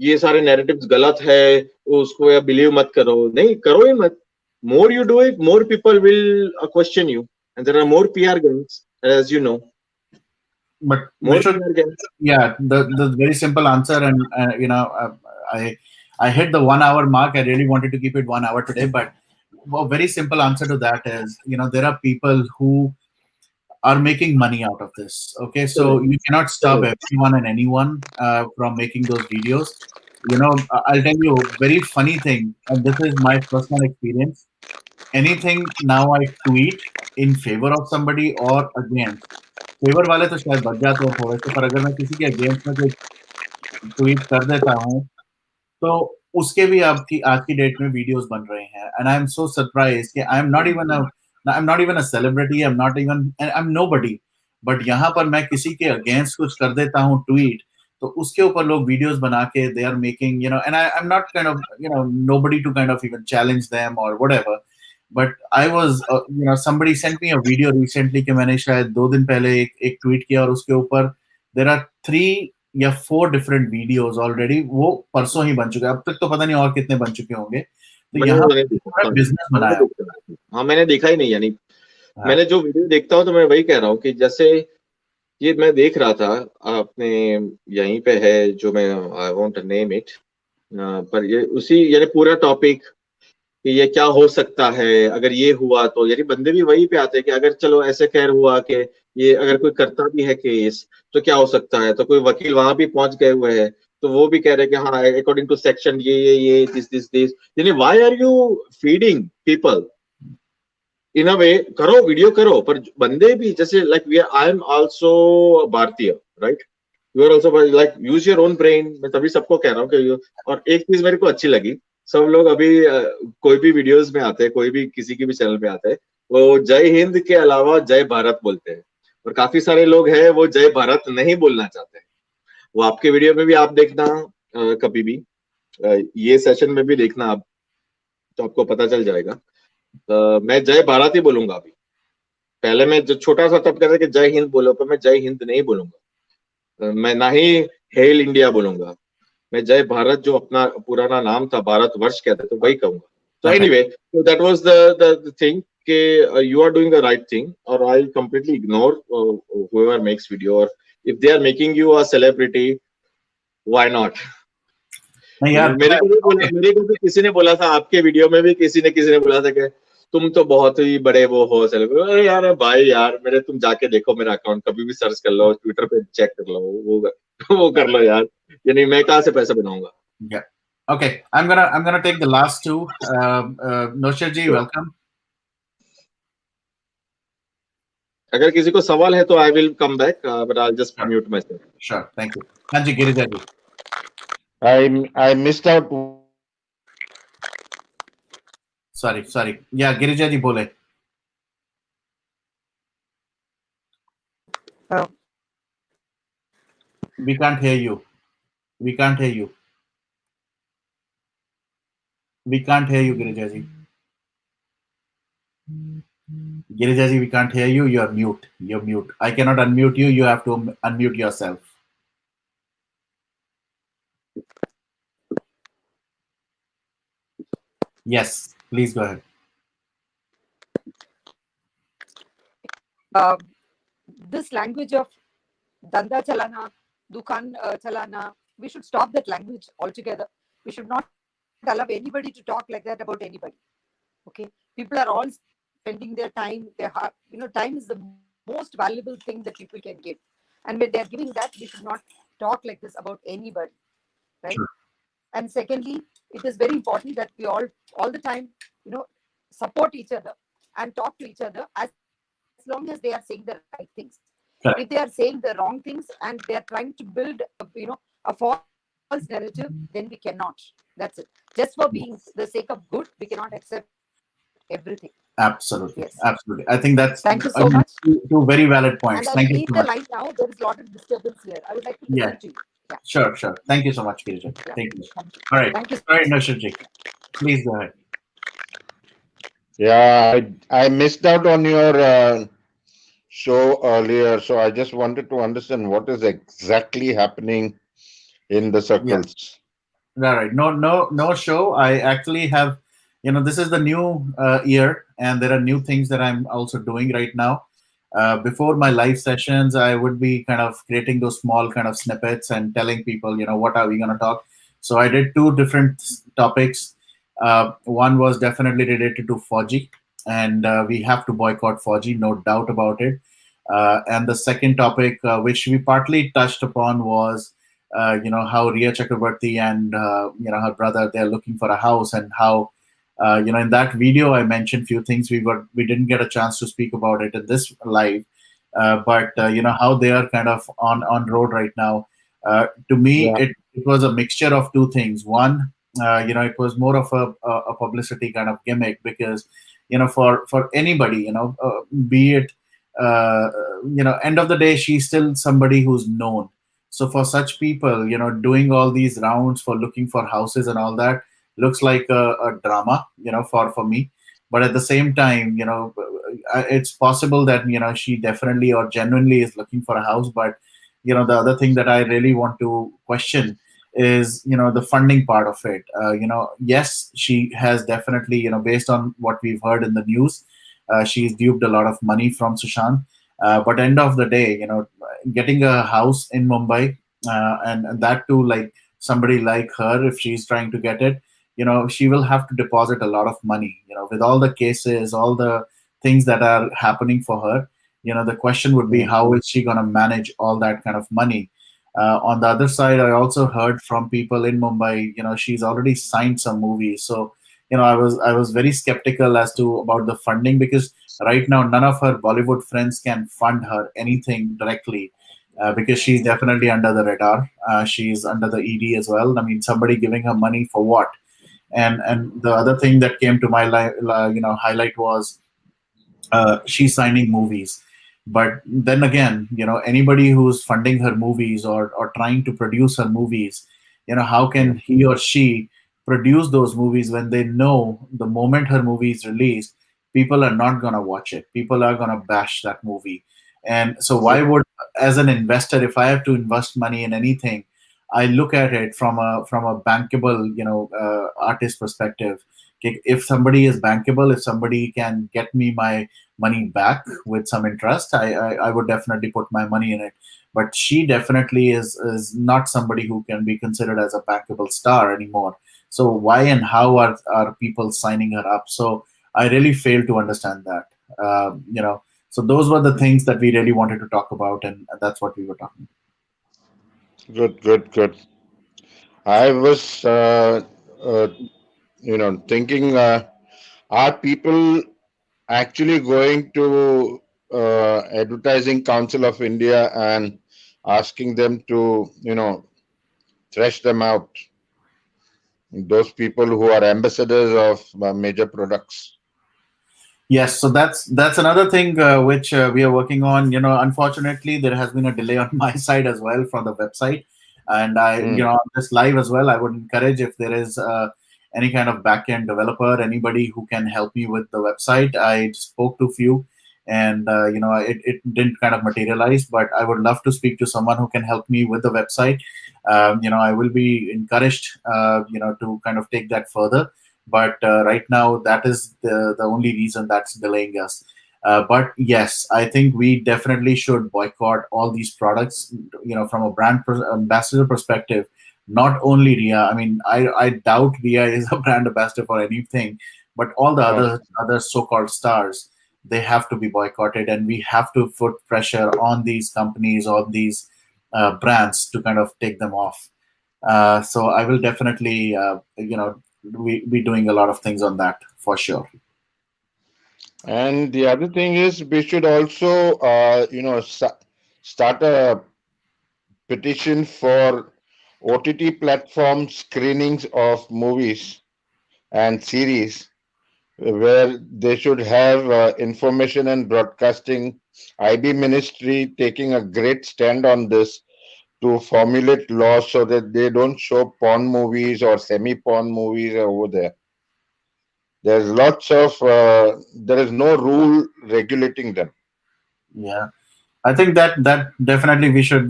ये सारे narratives गलत है, उसको या believe मत करो. नहीं, करो ही मत. More you do it, more people will question you, and there are more PR gangs, as you know. But More PR gangs. yeah, the very simple answer, and I hit the 1 hour mark. I really wanted to keep it 1 hour today, but a very simple answer to that is, there are people who are making money out of this. Okay, so you cannot stop everyone and anyone from making those videos. I'll tell you a very funny thing, and this is my personal experience. Anything now I tweet in favor of somebody or against, favour वाले तो शायद बच जाते हैं थोड़े से, पर अगर मैं किसी के अगेंस्ट में कोई ट्वीट कर देता हूँ, तो उसके भी आपकी आज की डेट में वीडियोस बन रहे हैं. And I am so surprise कि I am not even a celebrity, I am nobody, but यहाँ पर मैं किसी के अगेंस्ट कुछ कर देता हूँ ट्वीट, तो उसके ऊपर लोग वीडियोस बना के they are making, and I am not kind of nobody to kind of even challenge them और whatever. But I was somebody sent me a video recently कि मैंने शायद 2 दिन पहले एक ट्वीट किया और उसके ऊपर there are 3 या 4 डिफरेंट वीडियोस ऑलरेडी, वो परसों ही बन चुके हैं. अब तक तो पता नहीं और कितने बन चुके होंगे. तो यहाँ बिजनेस बनाया. हाँ, मैंने देखा ही नहीं. यानी मैंने जो वीडियो देखता हूँ तो मैं वही कह रहा हूँ कि जैसे ये मैं देख रहा था, आपने यहीं पे है जो मैं आई वॉन्ट नेम इट, पर ये उसी यानी पूरा टॉपिक कि ये क्या हो सकता है अगर ये हुआ तो, यानी बंदे भी वही पे आते हैं कि अगर चलो ऐसे खैर हुआ कि ये अगर कोई करता भी है केस तो क्या हो सकता है, तो कोई वकील वहां भी पहुंच गए हुए हैं तो वो भी कह रहे हैं कि हाँ अकॉर्डिंग टू सेक्शन ये दिस, यानी why are you feeding people in a way. करो वीडियो करो, पर बंदे भी जैसे लाइक आई एम आल्सो भारतीय, right, you are also like use your own brain. मैं तभी सबको कह रहा हूँ कि और एक चीज मेरे को अच्छी लगी, सब लोग अभी कोई भी वीडियोस में आते हैं, कोई भी किसी की भी चैनल पे आते हैं, वो जय हिंद के अलावा जय भारत बोलते हैं, और काफी सारे लोग हैं वो जय भारत नहीं बोलना चाहते हैं. वो आपके वीडियो में भी आप देखना, कभी भी ये सेशन में भी देखना आप, तो आपको पता चल जाएगा. मैं जय भारत ही बोलूंगा अभी. पहले मैं जो छोटा सा तब कहता कि जय हिंद बोलो, पर मैं जय हिंद नहीं बोलूंगा. मैं ना ही हेल इंडिया बोलूंगा, मैं जय भारत जो अपना पुराना नाम था भारतवर्ष कहते तो वही कहूंगा. तो anyway, so that was the thing कि you are doing the right thing, or I completely ignore whoever makes video, or if they are making you a celebrity, why not? मेरे को भी किसी ने बोला था, आपके वीडियो में भी किसी ने बोला था कि तुम तो बहुत ही बड़े वो हो सेलिब्रिटी. अरे यार भाई यार, मेरे तुम जाके देखो मेरा अकाउंट, कभी भी सर्च कर लो, ट्विटर पे चेक कर लो, वो कर लो यार. यानी मैं कहाँ से पैसा बनाऊंगा. Yeah. Okay, I'm gonna take the last two. Noshir ji, welcome. अगर किसी को सवाल है तो I will come back, but I'll just mute myself. Sure, thank you. हाँ जी, गिरिजा जी. I missed out. sorry. Yeah, Girija ji bole. Uh, We can't hear you. We can't hear you. We can't hear you, Girija ji. Girija ji, we can't hear you. You're mute. You're mute. I cannot unmute you. You have to unmute yourself. Yes, please go ahead. uh, this language of danda chalana, dukan chalana, we should stop that language altogether. We should not allow anybody to talk like that about anybody. Okay, people are all spending their time, their heart. Time is the most valuable thing that people can give, and when they are giving that, we should not talk like this about anybody, right? Sure. And secondly, it is very important that we all the time, you know, support each other and talk to each other as long as they are saying the right things. If they are saying the Correct. wrong things and they are trying to build a false narrative, then we cannot. That's it. Just for being the sake of good, we cannot accept everything. Yes. Absolutely. Thank you Absolutely. so I much. think that's And I'll two very valid leave points. the Thank line you so now. much. There is a lot of disturbance here. I would like to listen to you. Yeah, Yeah. sure, sure. Thank you so much, Girija. Yeah. Thank you. Thank you. All right. Thank you so All right, much. Nashir ji. Please go ahead. Yeah, I missed out on your show earlier, so I just wanted to understand what is exactly happening in the Yeah. circles. All right. No show. I actually have, this is the new year, and there are new things that I'm also doing right now. Before my live sessions, I would be kind of creating those small kind of snippets and telling people, what are we going to talk. So I did two different topics. One was definitely related to Fau-G, and we have to boycott Fau-G, no doubt about it. And the second topic, which we partly touched upon, was how Rhea Chakrabarti and her brother, they're looking for a house, and how in that video I mentioned few things. We didn't get a chance to speak about it in this live, but how they are kind of on road right now. To me, Yeah, it was a mixture of two things. One, it was more of a publicity kind of gimmick, because for anybody, be it end of the day, she's still somebody who's known. So for such people, doing all these rounds for looking for houses and all that looks like a drama, for me. But at the same time, it's possible that she definitely or genuinely is looking for a house. But the other thing that I really want to question is the funding part of it. Yes, she has definitely, based on what we've heard in the news, she's duped a lot of money from Sushant. But end of the day, getting a house in Mumbai, and that too, like somebody like her, if she's trying to get it, she will have to deposit a lot of money. With all the cases, all the things that are happening for her, the question would be, mm, how is she going to manage all that kind of money? On the other side, I also heard from people in Mumbai, she's already signed some movies. So I was very skeptical as to about the funding, because right now none of her Bollywood friends can fund her anything directly, because she's definitely under the radar. She's under the ED as well. I mean, somebody giving her money for what? And the other thing that came to my highlight was she's signing movies. But then again, anybody who's funding her movies, or trying to produce her movies, how can mm, he or she produce those movies when they know the moment her movie is released, people are not going to watch it, people are going to bash that movie. And so why true. would, as an investor, if I have to invest money in anything, I look at it from a bankable, artist perspective. Okay, if somebody is bankable, if somebody can get me my money back with some interest, I would definitely put my money in it. But she definitely is not somebody who can be considered as a bankable star anymore. So why and how are people signing her up? So I really fail to understand that. So those were the things that we really wanted to talk about, and that's what we were talking Good, good, good. I was, uh, thinking, are people actually going to Advertising Council of India and asking them to, thresh them out? those people who are ambassadors of major products? Yes, so that's another thing which we are working on. Unfortunately, there has been a delay on my side as well from the website, and on this live as well, I would encourage if there is any kind of backend developer, anybody who can help me with the website. I spoke to few, and it didn't kind of materialize, but I would love to speak to someone who can help me with the website. I will be encouraged, to kind of take that further, but right now that is the only reason that's delaying us. But yes, I think we definitely should boycott all these products, from a ambassador perspective. Not only Rhea, I mean, I doubt Rhea is a brand ambassador for anything, but all the Okay. other so-called stars, they have to be boycotted, and we have to put pressure on these companies, on these brands, to kind of take them off. So I will definitely, we be doing a lot of things on that for sure. And the other thing is, we should also, start a petition for OTT platform screenings of movies and series, where they should have information and broadcasting. IB ministry taking a great stand on this to formulate laws so that they don't show porn movies or semi-porn movies over there. There's lots of there is no rule regulating them. Yeah, I think that definitely we should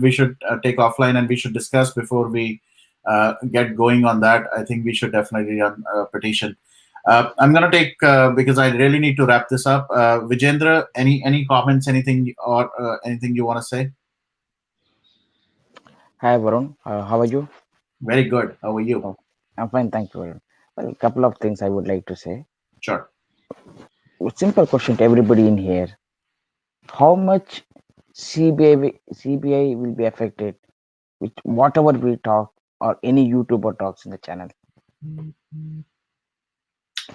take offline, and we should discuss before we get going on that. I think we should definitely run a petition. I'm gonna take because I really need to wrap this up. Vijendra, any comments, anything, or anything you want to say? Hi Varun, how are you? Very good. How are you? Oh, I'm fine, thank you, Varun. Well, a couple of things I would like to say. Sure. A simple question to everybody in here: how much CBI will be affected with whatever we talk or any YouTuber talks in the channel?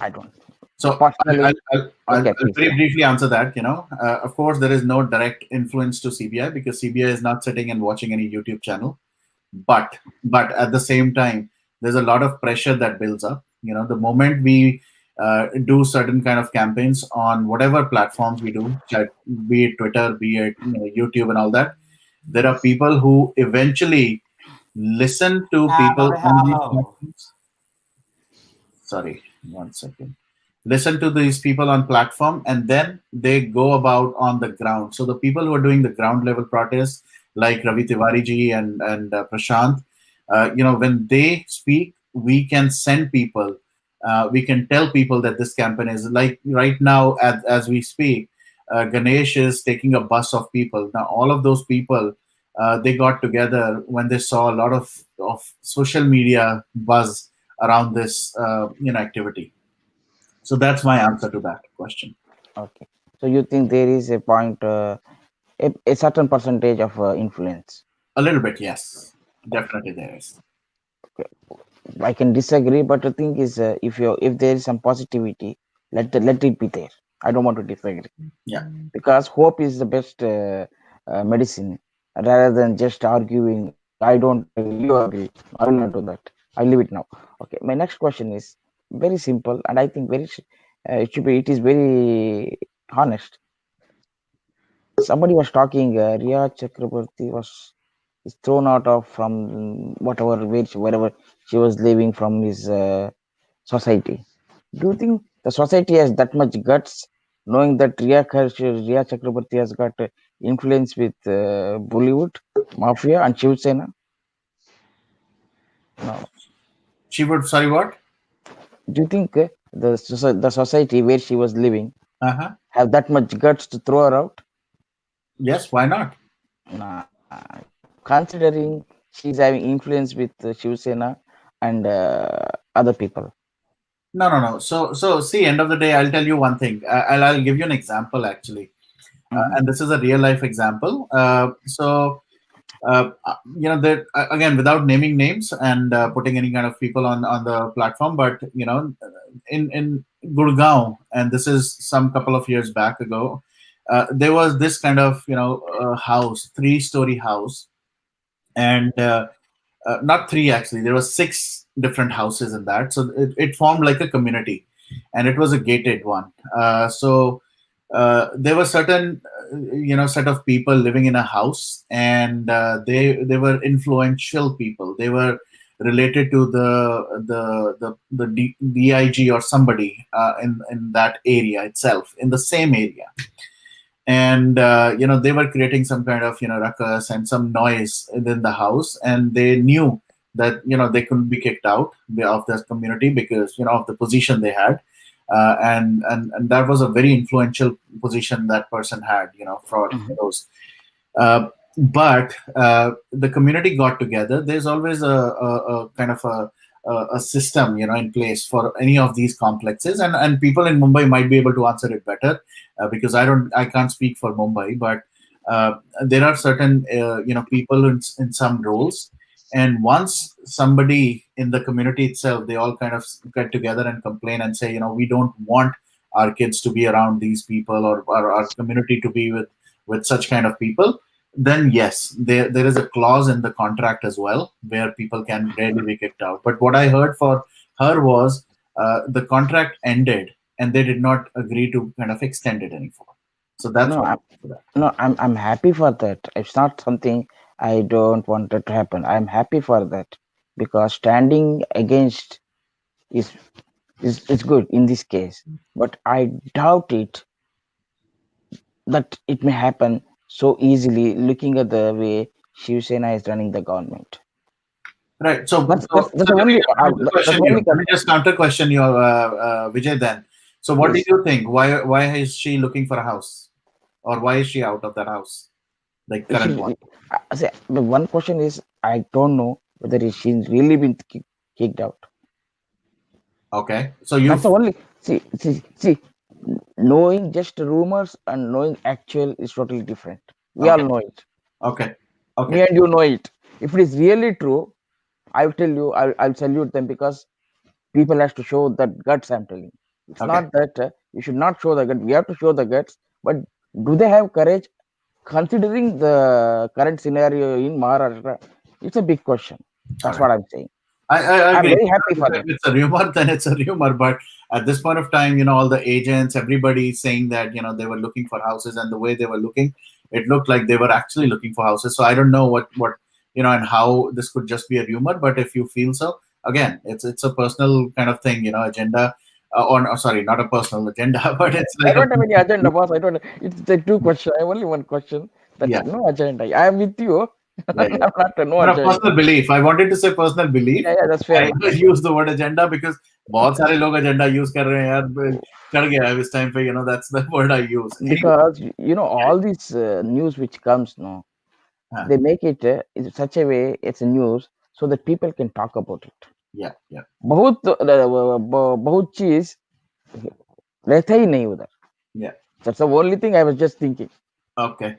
I don't. So Personally, okay, I'll please. very briefly answer that. Of course, there is no direct influence to CBI because CBI is not sitting and watching any YouTube channel. But at the same time, there's a lot of pressure that builds up. The moment we do certain kind of campaigns on whatever platforms we do, be it Twitter, be it YouTube, and all that, there are people who eventually listen to people on these platforms. Sorry, 1 second. Listen to these people on platform, and then they go about on the ground. So the people who are doing the ground level protests, like Ravi Tiwari ji and Prashant, when they speak, we can send people, we can tell people that this campaign is like right now, as we speak. Ganesh is taking a bus of people. Now all of those people, they got together when they saw a lot of social media buzz around this activity. So that's my answer to that question. Okay, so you think there is a point, a certain percentage of influence? A little bit, yes, definitely there is. Okay. I can disagree, but the thing is, if there is some positivity, let it be there. I don't want to disagree. Yeah, Because hope is the best medicine, rather than just arguing. I don't agree, you agree. I will not do that. I leave it now. Okay, my next question is very simple, and I think it is very honest. Somebody was talking. Rhea Chakraborty is thrown out of from wherever she was living from his society. Do you think the society has that much guts, knowing that Rhea Chakraborty has got influence with Bollywood, Mafia, and Shiv Sena? No. she would. Sorry, what? Do you think the society where she was living Uh-huh. have that much guts to throw her out? Yes, why not? Nah. Considering she's having influence with Shiv Sena and other people. No. So see, end of the day, I'll tell you one thing. I'll give you an example actually, and this is a real life example. That again, without naming names and putting any kind of people on the platform, but in Gurgaon, and this is some couple of years back ago, there was this kind of house, 3-story house, and not three actually. There were 6 different houses in that. So it formed like a community, and it was a gated one. So there were certain, set of people living in a house, and they were influential people. They were related to the DIG or somebody in that area itself, in the same area. And they were creating some kind of ruckus and some noise within the house, and they knew that they couldn't be kicked out of this community because of the position they had. And that was a very influential position that person had, for those. But the community got together. There's always a kind of a system, in place for any of these complexes, and people in Mumbai might be able to answer it better, because I can't speak for Mumbai, but there are certain people in some roles, and once somebody in the community itself, they all kind of get together and complain and say, we don't want our kids to be around these people, or our community to be with such kind of people. Then yes, there is a clause in the contract as well where people can rarely be kicked out. But what I heard for her was the contract ended and they did not agree to kind of extend it anymore. So that's No, what. I'm happy for that. It's not something I don't want it to happen. I'm happy for that because standing against is is good in this case. But I doubt it that it may happen so easily. Looking at the way Shiv Sena is running the government. Right. So That's let the me only just counter question you. Let me just counter question you, Vijay. Then, so what do Yes. you think? Why is she looking for a house, or why is she out of that house, like current one? See, the one question is I don't know whether she's really been kicked out. Okay. So That's the you. only see. Knowing just rumors and knowing actual is totally different. We all Okay. know it. Okay. Me Okay. and you know it. If it is really true, I will tell you. I'll salute them because people has to show that guts. I'm telling. It's Okay. not that you should not show the guts. We have to show the guts. But do they have courage? Considering the current scenario in Maharashtra, it's a big question. All That's right. what I'm saying. I I'm agree. very happy for If them. it's a rumor, then it's a rumor. But at this point of time, all the agents, everybody saying that they were looking for houses, and the way they were looking, it looked like they were actually looking for houses. So I don't know what and how this could just be a rumor. But if you feel so, again, it's a personal kind of thing, agenda. Or sorry, not a personal agenda, but it's I like a. don't have any agenda, boss. I don't. It's the two questions. I have only one question. That's Yeah, it. No agenda. I am with you. yeah, yeah. I'm not no No, agenda. personal belief. I wanted to say personal belief. Yeah, that's fair I enough. That's use the word agenda because बहुत सारे लोग agenda use कर रहे हैं यार, चढ़ गया है इस time पे, that's the word I use. Anyway, because all these news which comes now, हाँ, they make it in such a way it's a news so that people can talk about it. yeah, yeah, बहुत चीज रहता ही नहीं उधर. yeah. That's the only thing I was just thinking. Okay.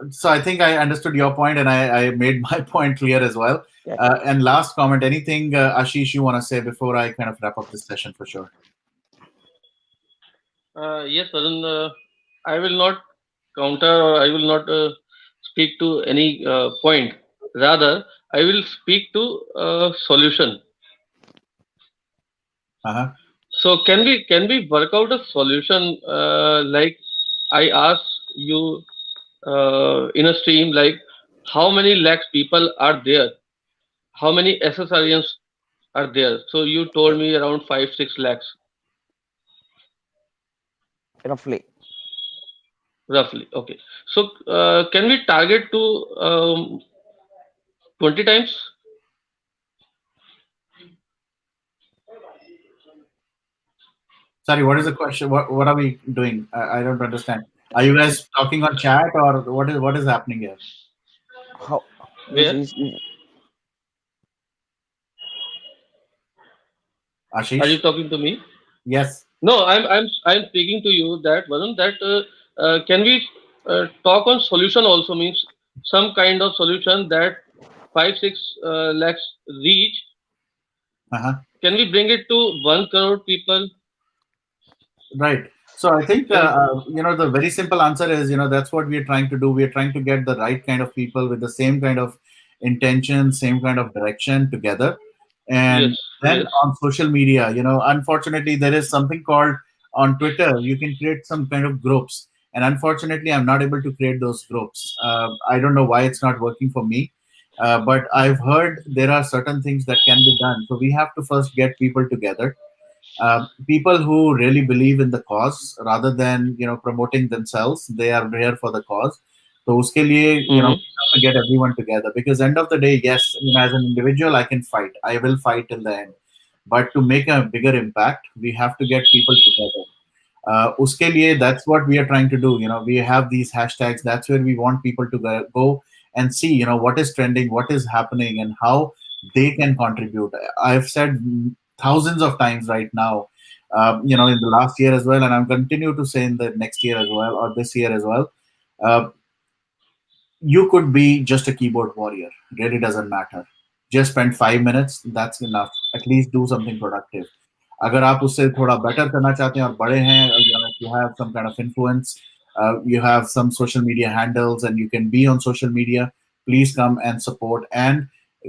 So I think I understood your point, and I made my point clear as well. Yeah. And last comment, anything, Ashish, you want to say before I kind of wrap up this session for sure? Yes, Varun, I will not counter or I will not speak to any point. Rather, I will speak to solution. Uh-huh. So can we work out a solution like I asked you in a stream, like how many lakhs people are there, how many SSRians are there? So you told me around 5-6 lakhs Roughly. roughly. Okay, so can we target to 20 times? Sorry, what is the question? What are we doing? I don't understand. Are you guys talking on chat, or what is happening here? How Where? Are you Ashish? talking to me? Yes. No, I'm speaking to you that Varun, that can we talk on solution also, means some kind of solution that 5-6 lakhs reach. Uh-huh. Can we bring it to 1 crore people? Right. So I think the very simple answer is that's what we are trying to do. We are trying to get the right kind of people with the same kind of intention, same kind of direction together. And Yes, then yes. on social media, unfortunately, there is something called on Twitter, you can create some kind of groups. And unfortunately, I'm not able to create those groups. I don't know why it's not working for me. But I've heard there are certain things that can be done. So we have to first get people together, people who really believe in the cause rather than promoting themselves. They are here for the cause. So uske liye, Mm-hmm. we have to get everyone together, because end of the day, yes, as an individual, I can fight. I will fight till the end. But to make a bigger impact, we have to get people together. Uske liye, that's what we are trying to do. We have these hashtags. That's where we want people to go and see, what is trending, what is happening, and how they can contribute. I've said thousands of times right now, in the last year as well, and I'm continue to say in the next year as well, or this year as well. Uh, you could be just a keyboard warrior. Really doesn't matter. Just spend 5 minutes. That's enough. At least do something productive. अगर आप उससे थोड़ा better करना चाहते हैं और बड़े हैं, if you have some kind of influence, you have some social media handles, and you can be on social media, please come and support and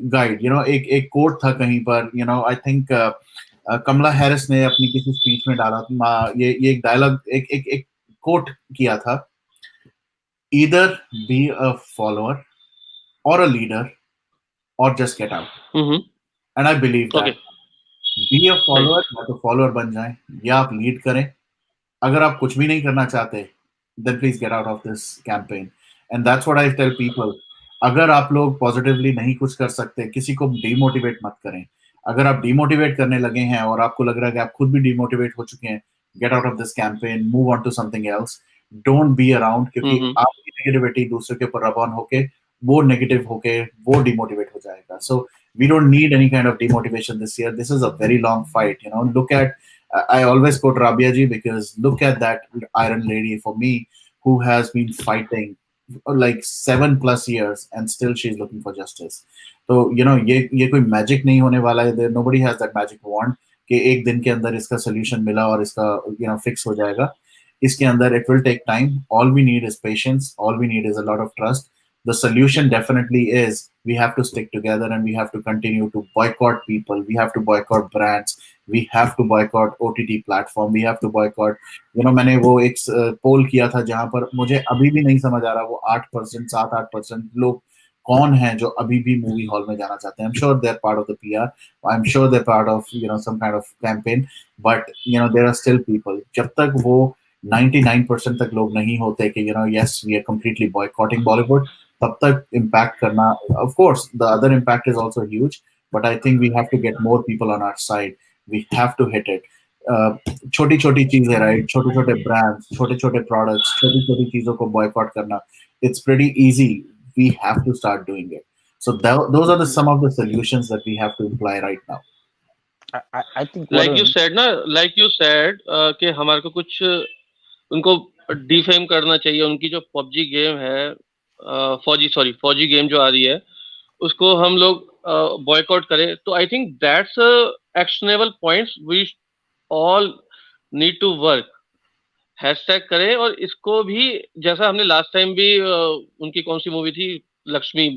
guide. एक quote था कहीं पर, I think कमला हैरिस ने अपनी किसी speech में डाला ये एक डायलॉग, एक कोट किया था, either be a follower or a leader, or just get out. Mm-hmm. And I believe that. Okay. Be a Right. follower, या तो follower बन जाएं, या आप lead करें. अगर आप कुछ भी नहीं करना चाहते, then please get out of this campaign. And that's what I tell people. अगर आप लोग पॉजिटिवली नहीं कुछ कर सकते, किसी को डिमोटिवेट मत करें. अगर आप डिमोटिवेट करने लगे हैं और आपको लग रहा है कि आप खुद भी डिमोटिवेट हो चुके हैं, get out of this campaign, move on to something else. Don't be around, क्योंकि Mm-hmm. आपकी नेगेटिविटी दूसरे के ऊपर रब ऑन होके, वो नेगेटिव होके वो डिमोटिवेट हो जाएगा. सो we don't need any kind of demotivation this year. This is a very long fight. Look at, I always quote Rabia ji, because look at that Iron Lady for me, who has been fighting like 7+ years, and still she's looking for justice. So ये कोई magic नहीं होने वाला है. Nobody has that magic wand कि एक दिन के अंदर इसका solution मिला और इसका fix हो जाएगा. इसके अंदर it will take time. All we need is patience. All we need is a lot of trust. The solution definitely is we have to stick together, and we have to continue to boycott people. We have to boycott brands. We have to boycott OTT platform. We have to boycott. मैंने वो एक पोल किया था जहां पर मुझे अभी भी नहीं समझ आ रहा, वो 8%, 7-8% लोग कौन हैं जो अभी भी मूवी हॉल में जाना चाहते हैं. I'm sure they're part of the PR. I'm sure they're part of some kind of campaign. But there are still people. जब तक वो 99% तक लोग नहीं होते कि yes, we are completely boycotting Bollywood, तब तक impact करना, of course the other impact is also huge, but I think we have to get more people on our side. We have to hit it. छोटी छोटी चीजें, right? छोटे छोटे brands, छोटे छोटे products, छोटी छोटी चीजों को boycott करना, it's pretty easy. We have to start doing it. So those are some of the solutions that we have to imply right now. I think Like you Varun, said ना, like you said कि हमारे को कुछ उनको defame करना चाहिए. उनकी जो पबजी गेम है, फौजी गेम जो आ रही है, उसको हम लोग बॉयकॉट करें. तो I think that's actionable points we all need to work. Hashtag करें, और इसको भी जैसा हमने लास्ट टाइम भी उनकी कौन सी मूवी थी, लक्ष्मी,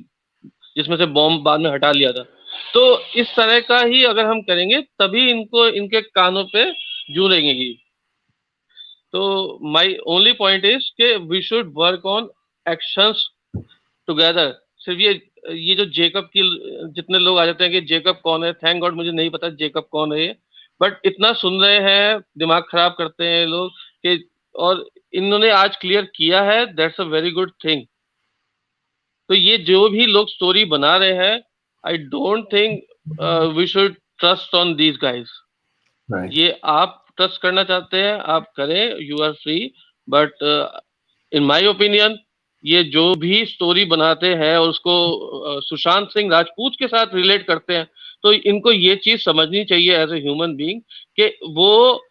जिसमें से बॉम्ब बाद में हटा लिया था. तो इस तरह का ही अगर हम करेंगे तभी इनको इनके कानों पे जू लगेगी. तो माय ओनली पॉइंट इज कि we should work on actions together. सिर्फ ये जो जेकब की जितने लोग आ जाते हैं कि जेकब कौन है, थैंक गॉड मुझे नहीं पता जेकब कौन है ये, बट इतना सुन रहे हैं, दिमाग खराब करते हैं लोग कि, और इन्होंने आज क्लियर किया है, that's a very good thing. तो ये जो भी लोग स्टोरी बना रहे हैं, I don't think we should trust on these guys. Right. ये आप ट्रस्ट करना चाहते हैं आप करें, you are free. But in my opinion ये जो भी स्टोरी बनाते हैं और उसको सुशांत सिंह राजपूत के साथ रिलेट करते हैं, तो इनको ये चीज समझनी चाहिए एज ए ह्यूमन बीइंग कि वो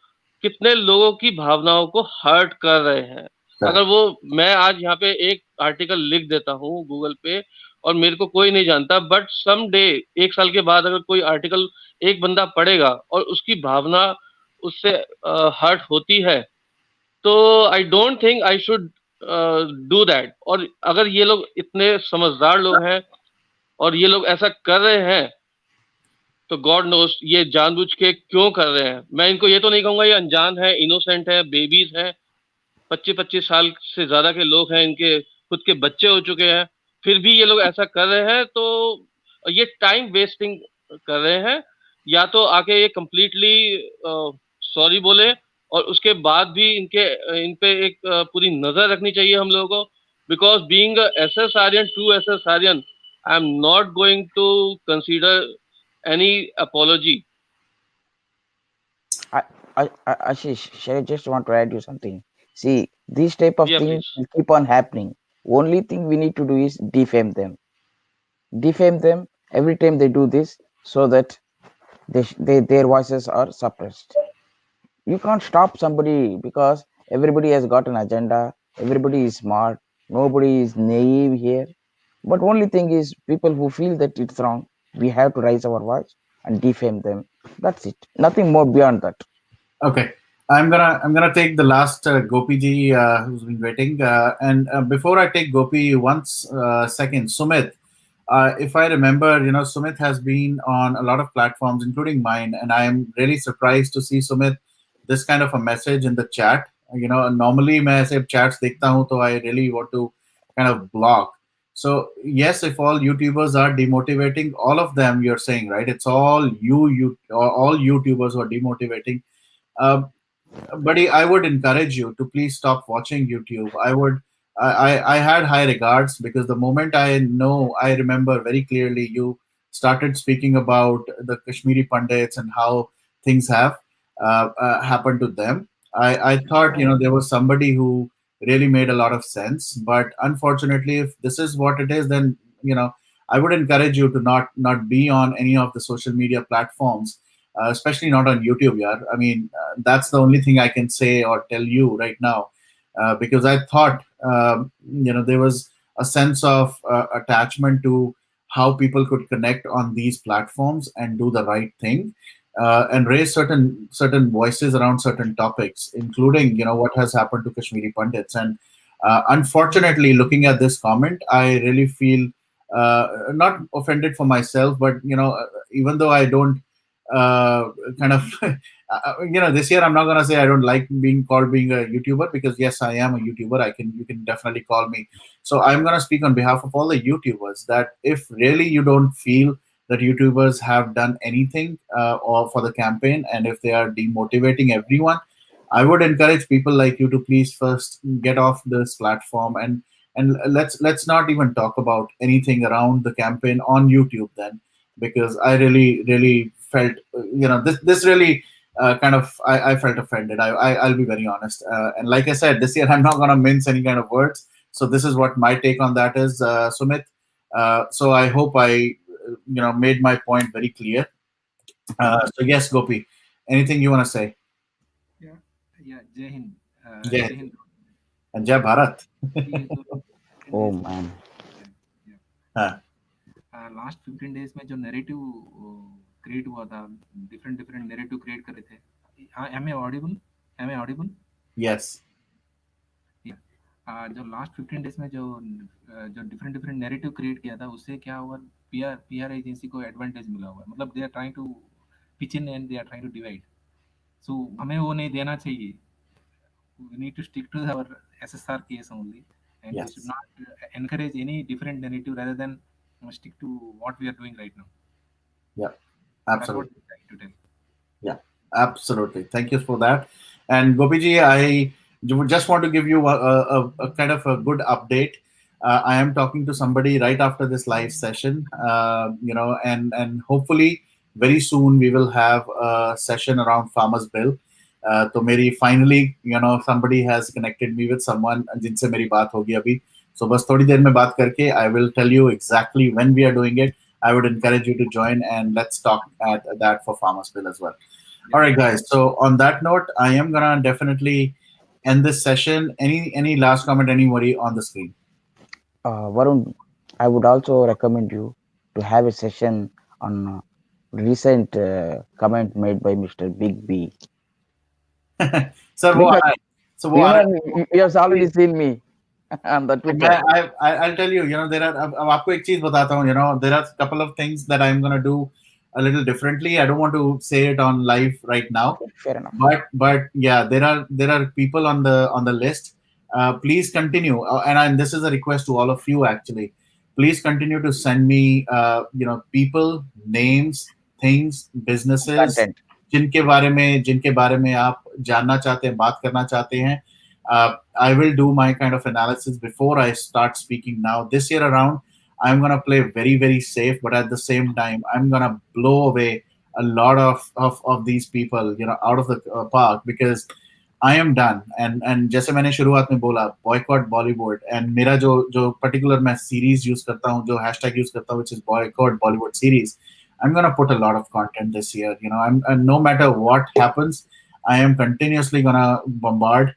कितने लोगों की भावनाओं को हर्ट कर रहे हैं. अगर वो, मैं आज यहाँ पे एक आर्टिकल लिख देता हूँ गूगल पे और मेरे को कोई नहीं जानता, बट सम डे 1 साल के बाद अगर कोई आर्टिकल एक बंदा पढ़ेगा और उसकी भावना उससे हर्ट होती है, तो आई don't think I should do that. और अगर ये लोग इतने समझदार लोग हैं, और ये लोग ऐसा कर रहे हैं तो गॉड नोस ये जानबूझ के क्यों कर रहे हैं। मैं इनको ये तो नहीं कहूंगा ये अनजान है, इनोसेंट है, बेबीज हैं, 25-25 साल से ज्यादा के लोग हैं, इनके खुद के बच्चे हो चुके हैं, फिर भी ये लोग ऐसा कर रहे हैं। तो ये टाइम वेस्टिंग कर रहे हैं। या तो आके ये कंप्लीटली सॉरी बोले, और उसके बाद भी इन पे एक पूरी नजर रखनी चाहिए हम लोगों को। Because being S S Aryan, true S S Aryan, I am not going to consider any apology. Ashish, I just want to add you something. See, this type of Yeah, things please. will keep on happening. Only thing we need to do is defame them. Defame them every time they do this, so that their voices are suppressed. You can't stop somebody because everybody has got an agenda. Everybody is smart. Nobody is naive here. But only thing is, people who feel that it's wrong, we have to raise our voice and defame them. That's it. Nothing more beyond that. Okay, I'm gonna take the last Gopi ji who's been waiting, and before I take Gopi, once second, Sumit. If I remember, Sumit has been on a lot of platforms, including mine, and I am really surprised to see Sumit this kind of a message in the chat. Normally मैं ऐसे chats देखता हूँ तो I really want to kind of block. So yes, if all YouTubers are demotivating, all of them you're saying, right? It's all all YouTubers who are demotivating. Uh, buddy, I would encourage you to please stop watching YouTube. I had high regards because the moment I remember very clearly you started speaking about the Kashmiri Pandits and how things have happened to them. I thought, there was somebody who really made a lot of sense. But unfortunately, if this is what it is, then, I would encourage you to not be on any of the social media platforms, especially not on YouTube. Yeah, I mean, that's the only thing I can say or tell you right now, because I thought, there was a sense of attachment to how people could connect on these platforms and do the right thing, and raise certain voices around certain topics, including, what has happened to Kashmiri Pandits. And unfortunately, looking at this comment, I really feel not offended for myself, but even though I don't kind of this year I'm not going to say I don't like being called being a YouTuber, because yes, I am a YouTuber. You can definitely call me. So I'm going to speak on behalf of all the YouTubers that if really you don't feel that YouTubers have done anything or for the campaign, and if they are demotivating everyone, I would encourage people like you to please first get off this platform, and let's not even talk about anything around the campaign on YouTube then, because I really felt this really kind of I felt offended. I'll be very honest, and like I said, this year I'm not going to mince any kind of words. So this is what my take on that is, Sumit. So I hope I made my point very clear. So yes, Gopi, anything you want to say? Yeah, yeah. Jai Hind. Jai Jai Hind. and Jai Bharat. ये जो 15 Oh days man. yeah, हाँ, last 15 days में जो narrative create हुआ था, different different narrative create कर रहे थे। Am I audible? Am I audible? yes, जो लास्ट 15 डेज में जो डिफरेंट डिफरेंट नैरेटिव क्रिएट किया था, उससे क्या हुआ, पीआर एजेंसी को एडवांटेज मिला हुआ है। मतलब they are trying to pitch in and they are trying to divide. So हमें वो नहीं देना चाहिए। We need to stick to our SSR case only, and we should yes, not encourage any different narrative rather than stick to what we are doing right now. yeah, That's what absolutely. I'm trying to tell. Yeah, absolutely. Thank you for that. And Gopiji, just want to give you a kind of a good update. I am talking to somebody right after this live session, and hopefully very soon we will have a session around Farmers Bill. तो मेरी finally, somebody has connected me with someone जिनसे मेरी बात होगी अभी. So बस थोड़ी देर में बात करके I will tell you exactly when we are doing it. I would encourage you to join, and let's talk at that for Farmers Bill as well. All right, guys. So on that note, I am gonna definitely end this session. Any last comment, anybody on the screen? Varun, I would also recommend you to have a session on recent comment made by Mr. Big B. Sir, वो Because आ रहा है. So वो आ रहा है. you have already seen me. on the Twitter. I'll tell you, there are, अब आपको एक चीज बताता हूँ, there are a couple of things that I'm gonna do a little differently. I don't want to say it on live right now, Okay, fair enough. but yeah, there are people on the list. Please continue, and this is a request to all of you actually. Please continue to send me, people, names, things, businesses, Content. जिनके बारे में आप जानना चाहते हैं, बात करना चाहते हैं. I will do my kind of analysis before I start speaking now. This year around, I'm gonna play very, very safe, but at the same time, I'm gonna blow away a lot of these people, out of the park, because I am done. And जैसे मैंने शुरुआत में बोला, boycott Bollywood, and मेरा जो particular मैं series use करता हूँ, जो hashtag use करता हूँ, which is boycott Bollywood series. I'm gonna put a lot of content this year. And no matter what happens, I am continuously gonna bombard,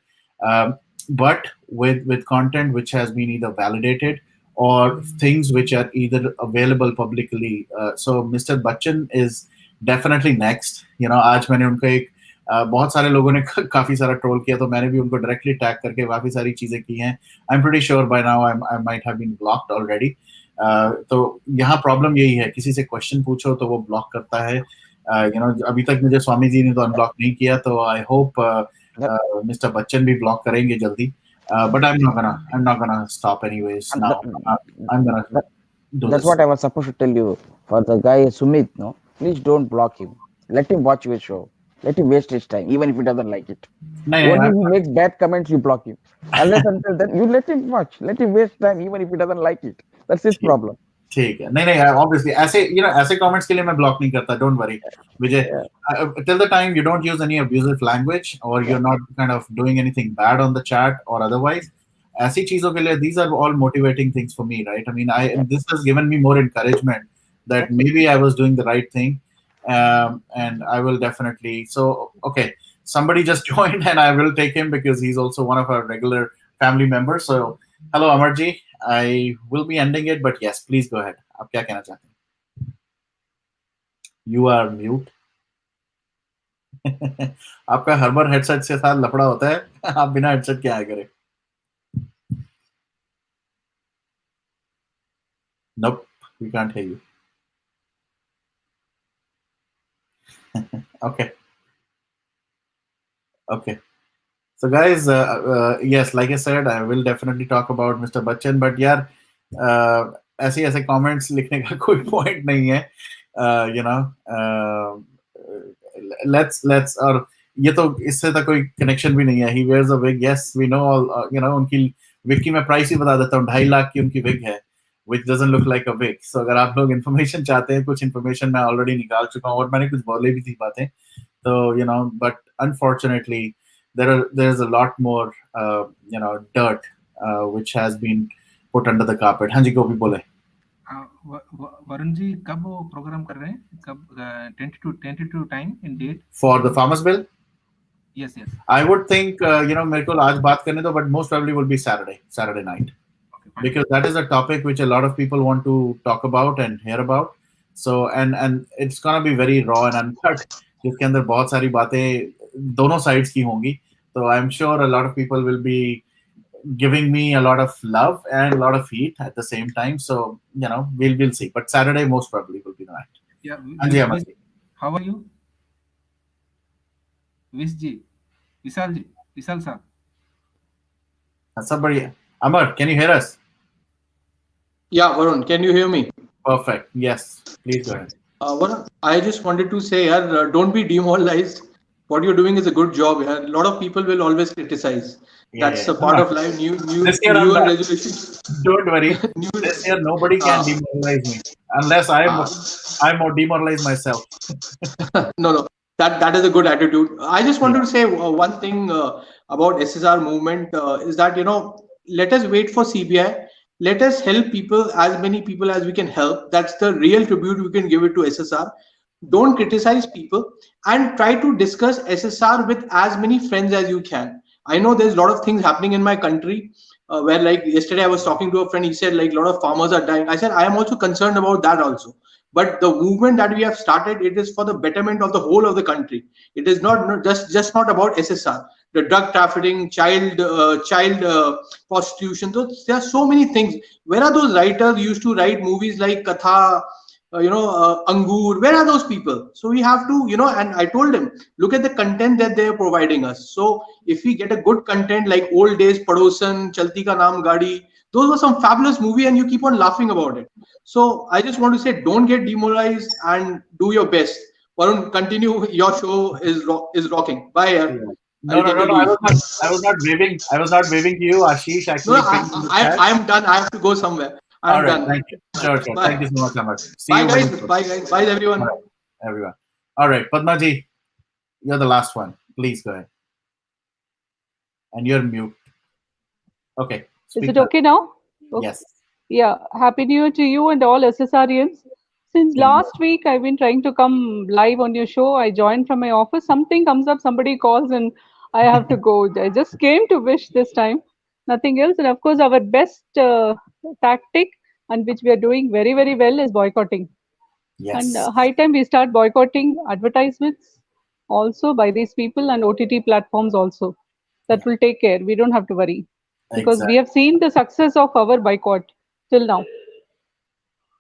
but with content which has been either validated or things which are either available publicly. So Mr. Bachchan is definitely next. आज मैंने उनको एक बहुत सारे लोगों ने काफी सारा ट्रोल किया, तो मैंने भी उनको डायरेक्टली टैग करके काफी सारी चीजें की हैं. I am pretty sure by now I might have been blocked already. तो यहाँ प्रॉब्लम यही है, किसी से क्वेश्चन पूछो तो वो ब्लॉक करता है. अभी तक मुझे स्वामी जी ने तो अनब्लॉक नहीं किया, तो आई होप Mr. Bachchan भी ब्लॉक करेंगे जल्दी. But I'm not gonna stop anyways And now. I'm gonna do that's this. what I was supposed to tell you. For the guy Sumit, no, please don't block him. Let him watch your show. Let him waste his time, even if he doesn't like it. नहीं, Only नहीं, he makes bad comments, you block him. Unless until then, you let him watch. Let him waste time, even if he doesn't like it. That's his problem. ठीक है. नहीं, obviously ऐसे comments के लिए मैं block नहीं करता. Don't worry, Vijay. Till the time you don't use any abusive language, or you're not kind of doing anything bad on the chat or otherwise, ऐसी चीजों के लिए, these are all motivating things for me, right? I mean, this has given me more encouragement that maybe I was doing the right thing, and I will definitely. So okay, somebody just joined, and I will take him because he's also one of our regular family members. So hello, Amarji. I will be ending it, but yes, please go ahead. आप क्या कहना चाहते हैं? You are mute. आपका हर बार headset के साथ लफड़ा होता है. आप बिना हेडसेट के आया करें. Nope, we can't hear you. Okay. So guys, yes, like I said, I will definitely talk about Mr. Bachchan, but यार ऐसे comments लिखने का कोई point नहीं है. Let's और ये तो इससे तो कोई connection भी नहीं है. He wears a wig. Yes, we know all. उनकी wig की मैं price ही बता देता हूँ. 2.5 लाख की उनकी wig है, which doesn't look like a wig. So अगर आप लोग information चाहते हैं, कुछ information मैं already निकाल चुका हूँ, और मैंने कुछ बोले भी थी बातें. So but unfortunately, there's a lot more dirt which has been put under the carpet. हाँ जी, गोपी बोले. वरुण जी कब वो प्रोग्राम कर रहे हैं, कब tentative time and date For the farmers bill? Yes. I would think मेरे को आज बात करने दो, but most probably will be Saturday night. Okay, because that is a topic which a lot of people want to talk about and hear about. So and it's gonna be very raw and uncut, जिसके अंदर बहुत सारी बातें दोनों sides की होंगी. So I'm sure a lot of people will be giving me a lot of love and a lot of heat at the same time. So we'll see. But Saturday most probably will be the night. Yeah. How are you? Vishal sir. Somebody, Amar, can you hear us? Yeah, Varun, can you hear me? Perfect. Yes, please go ahead. Varun, I just wanted to say, don't be demoralized. What you're doing is a good job. A lot of people will always criticize. That's a part of life. New resolutions. Don't worry. This year nobody can demoralize me unless I'm more demoralized myself. No. That is a good attitude. I just wanted to say one thing about SSR movement is that let us wait for CBI. Let us help people, as many people as we can help. That's the real tribute we can give it to SSR. Don't criticize people and try to discuss SSR with as many friends as you can. I know there's a lot of things happening in my country where, like yesterday I was talking to a friend. He said like a lot of farmers are dying. I said I am also concerned about that also. But the movement that we have started, it is for the betterment of the whole of the country. It is not just not about SSR. the drug trafficking, child prostitution. So there are so many things. Where are those writers who used to write movies like Katha, Angur? Where are those people? So we have to, and I told him, look at the content that they are providing us. So if we get a good content like Old Days, Padosan, Chalti Ka Naam Gadi, those were some fabulous movie, and you keep on laughing about it. So I just want to say, don't get demoralized and do your best. Varun, continue. Your show is rocking. Bye, Yeah. here. No, no, no, no. I was not waving. I was not waving to you. Ashish No, actually pinned in the chat. I am done. I have to go somewhere. All I'm right. done. Thank you. Sure, sure. Thank Bye. you so much, Amar. See Bye, you guys. very soon. Bye, guys. Bye, everyone. All right, everyone. All right, Padmaji, you're the last one. Please go ahead. And you're mute. Okay. Is Speak it now. okay now? Okay. Yes. Yeah. Happy New Year to you and all SSRians. Since Good. last week, I've been trying to come live on your show. I joined from my office. Something comes up, somebody calls, and I have to go. I just came to wish this time. Nothing else. And of course, our best tactic, and which we are doing very, very well, is boycotting. And Yes. high time we start boycotting advertisements also by these people and OTT platforms also. That Yeah. will take care. We don't have to worry because we Exactly. have seen the success of our boycott till now.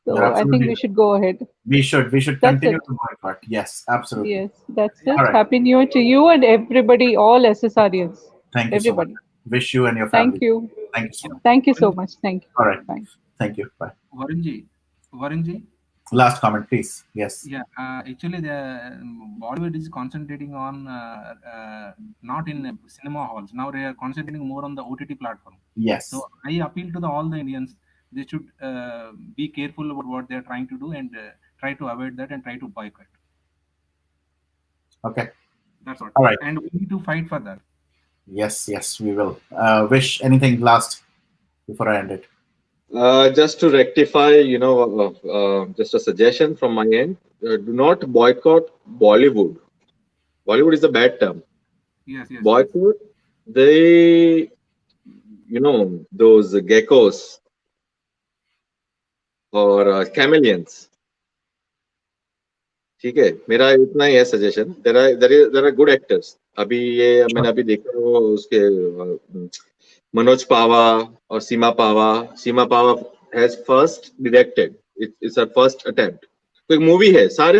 You're So I think absolutely we right. should go ahead. We should That's continue it. to boycott. Yes, absolutely. Yes, that's All it. right. Happy New Year to you and everybody, all SSRians. Thank you so much. Everybody. Wish you and your Thank family. you. Thank you so much. Thank you so much. Thank you. All right. Bye. Thank you. Bye. Varunji, Last comment, please. Yes. yeah, actually, the Bollywood is concentrating on not in cinema halls. Now they are concentrating more on the OTT platform. Yes. So I appeal to all the Indians. They should be careful about what they are trying to do and try to avoid that and try to boycott. Okay. That's all. All right. And we need to fight for that. Yes, yes, we will. Wish anything last before I end it. Just to rectify, just a suggestion from my end. Do not boycott Bollywood. Bollywood is a bad term. Yes. Boycott they, those geckos or chameleons. ठीक है, मेरा इतना ही है suggestion. There are good actors. अभी ये मैंने अभी देखा वो उसके मनोज पावा और सीमा पावा has first directed. It's her first attempt. तो एक मूवी है, सारे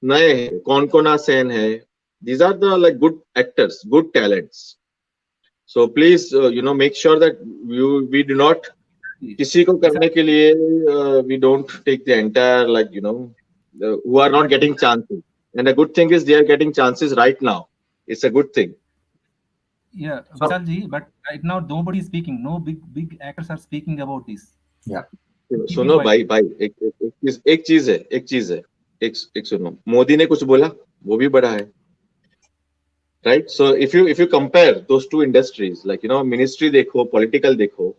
नए हैं. कौन सेन है. These are the like good actors, good talents. So please, make sure that we do not किसी को करने के लिए we don't take the entire who are not getting chances. And the good thing is they are getting chances right now. It's a good thing. Yeah, Vishalji, but right now nobody is speaking. No big actors are speaking about this. Yeah. सुनो भाई एक चीज है एक सुनो. मोदी ने कुछ बोला, वो भी बड़ा है. Right? So if you compare those two industries, like ministry देखो, political देखो,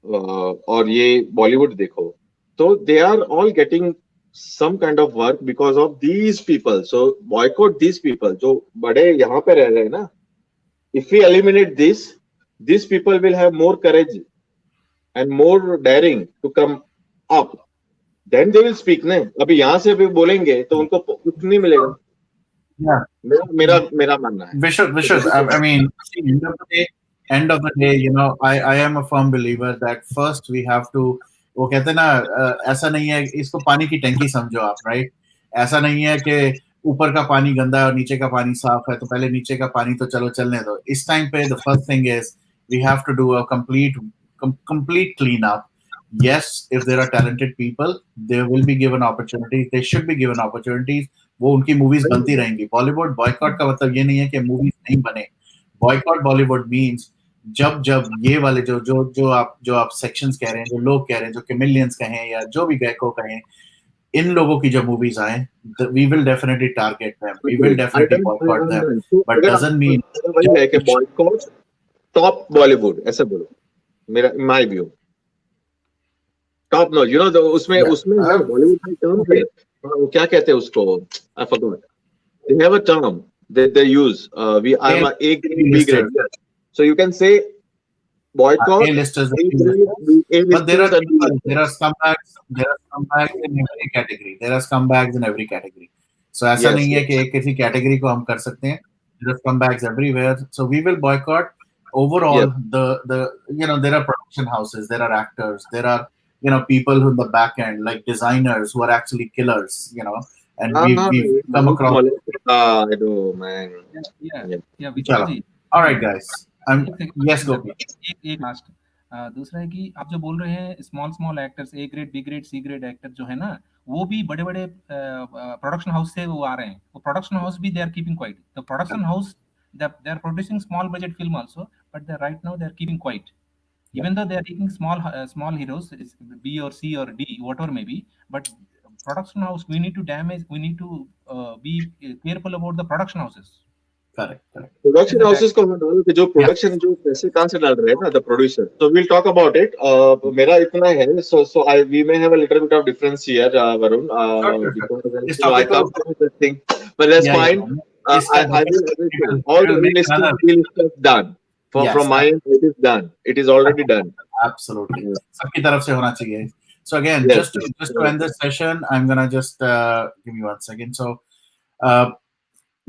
और ये Bollywood देखो, so they are all getting some kind of work because of these people. So boycott these people जो बड़े यहाँ पे रह रहे हैं ना. If we eliminate this, these people will have more courage and more daring to come up. Then they will speak. नहीं, अभी यहाँ से भी बोलेंगे तो उनको कुछ नहीं मिलेगा. Yeah. मेरा मानना है. Vishwas, I mean, end of the day, I am a firm believer that first we have to. वो कहते हैं ना, ऐसा नहीं है, इसको पानी की टंकी समझो आप, राइट? ऐसा नहीं है कि ऊपर का पानी गंदा है और नीचे का पानी साफ है, तो पहले नीचे का पानी तो चलो चलने दो. इस टाइम पे the first thing is we have to do a complete clean up. Yes, if there are talented people, they will be given opportunities. They should be given opportunities. वो उनकी मूवीज बनती रहेंगी. बॉलीवुड बॉयकॉट का मतलब ये नहीं है कि मूवीज नहीं बने. बॉयकॉट बॉलीवुड मींस जब ये वाले जो आप सेक्शंस कह रहे हैं, जो लोग कह रहे हैं, जो कैमिलियंस कहें या जो भी गैको कहें, इन लोगों की जब मूवीज आए, we will definitely target them. We will definitely boycott them. But doesn't mean वही है कि boycott top Bollywood, ऐसा बोलो. मेरा my view. Top notch, उसमें Bollywood में term है. वो क्या कहते हैं उसको? I forgot. They have a term that they use. I am a A grade, B grade. So you can say boycott. A-listers, but there are scumbags. There are scumbags in every category. There are scumbags in every category. So ऐसा नहीं है कि एक किसी category को हम कर सकते हैं. There are scumbags everywhere. So we will boycott. Yes. Overall, there are production houses, there are actors, there are people who in the back end, like designers who are actually killers. And we've come Manoj across. Malhotra, I know, man. Yeah, yeah, Yeah. yeah, Vishal Inshallah. Ji, All right, uh, guys. I'm एक second yes, मैं go interrupt please. एक last दूसरा है कि आप जो बोल रहे हैं small small actors, A grade, B grade, C grade actor जो है ना, वो भी बड़े बड़े प्रोडक्शन हाउस से वो आ रहे हैं. वो प्रोडक्शन हाउस भी they are keeping quiet. The production house they are producing small budget film also, but they right now they are keeping quiet. Even though they are taking small heroes, B or C or D, whatever may be, but production house, we need to be careful about the production houses. Correct, correct. That is production the houses fact. को हम डालो कि जो Yeah, production जो पैसे कहाँ से डाल रहे हैं ना, the producer. So we'll talk about it. मेरा इतना है. So I we may have a little bit of difference here, Varun, sure, sure, sure. Because इस आई topic को come from this thing, but that's yeah, fine. yeah. I, इसका I topic will everything. we All the will make realistic another. deal stuff done. From Yes, my end, it is done. It is already done. absolutely. Yes. सबकी तरफ से होना चाहिए. So again, Yes. just to end this session, I'm gonna just give me 1 second. So uh,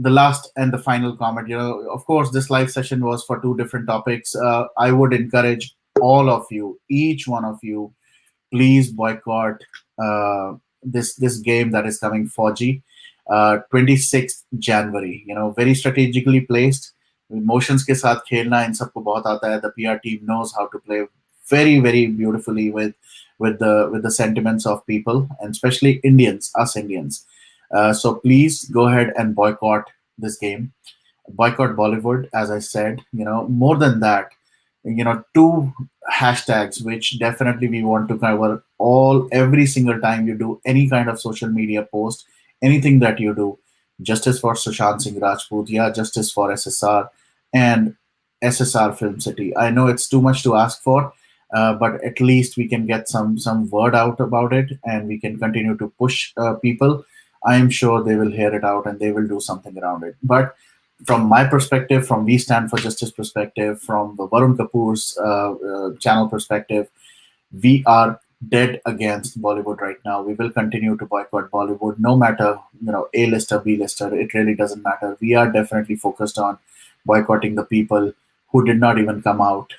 the last and the final comment. Of course, this live session was for two different topics. I would encourage all of you, each one of you, please boycott this game that is coming, Fau-G, 26th January. Very strategically placed. Emotions के साथ खेलना इन सबको बहुत आता है. The PR team knows how to play very very beautifully with the sentiments of people, and especially Indians, us Indians. So please go ahead and boycott this game. Boycott Bollywood, as I said. More than that, two hashtags which definitely we want to cover all every single time you do any kind of social media post, anything that you do. Justice for Sushant Singh Rajput, yeah, justice for SSR, and SSR Film City. I know it's too much to ask for, but at least we can get some word out about it, and we can continue to push people. I am sure they will hear it out and they will do something around it. But from my perspective, from We Stand for Justice perspective, from the Varun Kapur's channel perspective, we are dead against Bollywood right now. We will continue to boycott Bollywood, no matter A lister, B lister. It really doesn't matter. We are definitely focused on boycotting the people who did not even come out,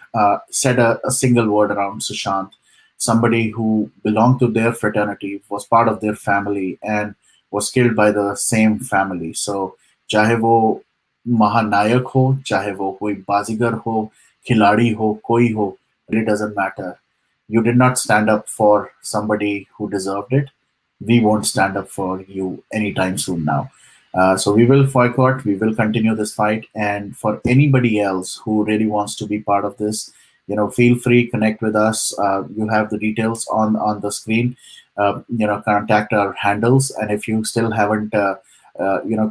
said a single word around Sushant. Somebody who belonged to their fraternity, was part of their family, and was killed by the same family. So, चाहे वो महानायक हो, चाहे वो कोई बाजीगर हो, खिलाड़ी हो, कोई हो, it doesn't matter. You did not stand up for somebody who deserved it. We won't stand up for you anytime soon now. So we will boycott, we will continue this fight. And for anybody else who really wants to be part of this, feel free, connect with us. You have the details on the screen. Contact our handles. And if you still haven't,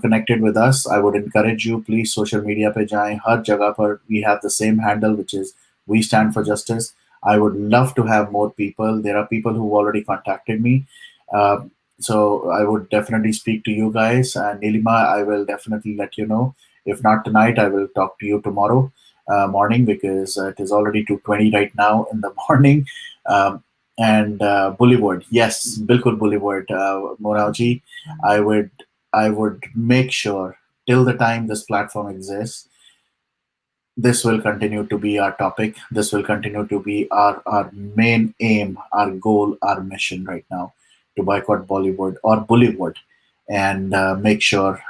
connected with us, I would encourage you, please social media pe jaएं. हर जगह पर we have the same handle, which is We Stand for Justice. I would love to have more people. There are people who already contacted me. Uh, so I would definitely speak to you guys. And Nilima, I will definitely let you know. If not tonight, I will talk to you tomorrow morning, because it is already 2:20 right now in the morning. And Bollywood, yes, Bilkul Bollywood, Moralji, I would I would make sure till the time this platform exists, this will continue to be our topic. This will continue to be our main aim, our goal, our mission right now, to boycott Bollywood or Bollywood, and make sure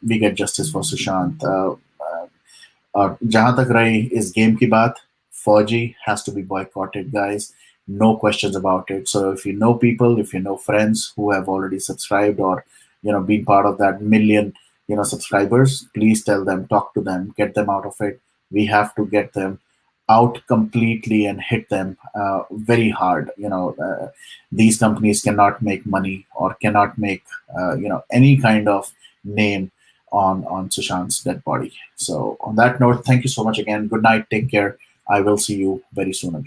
we get justice for Sushant. और जहां तक रही इस game की बात, Fau-G has to be boycotted, guys. No questions about it. So if you know people, if you know friends who have already subscribed, or been part of that million subscribers, please tell them, talk to them, get them out of it. We have to get them out completely and hit them very hard. These companies cannot make money, or cannot make any kind of name on Sushant's dead body. So on that note, thank you so much again. Good night. Take care. I will see you very soon again.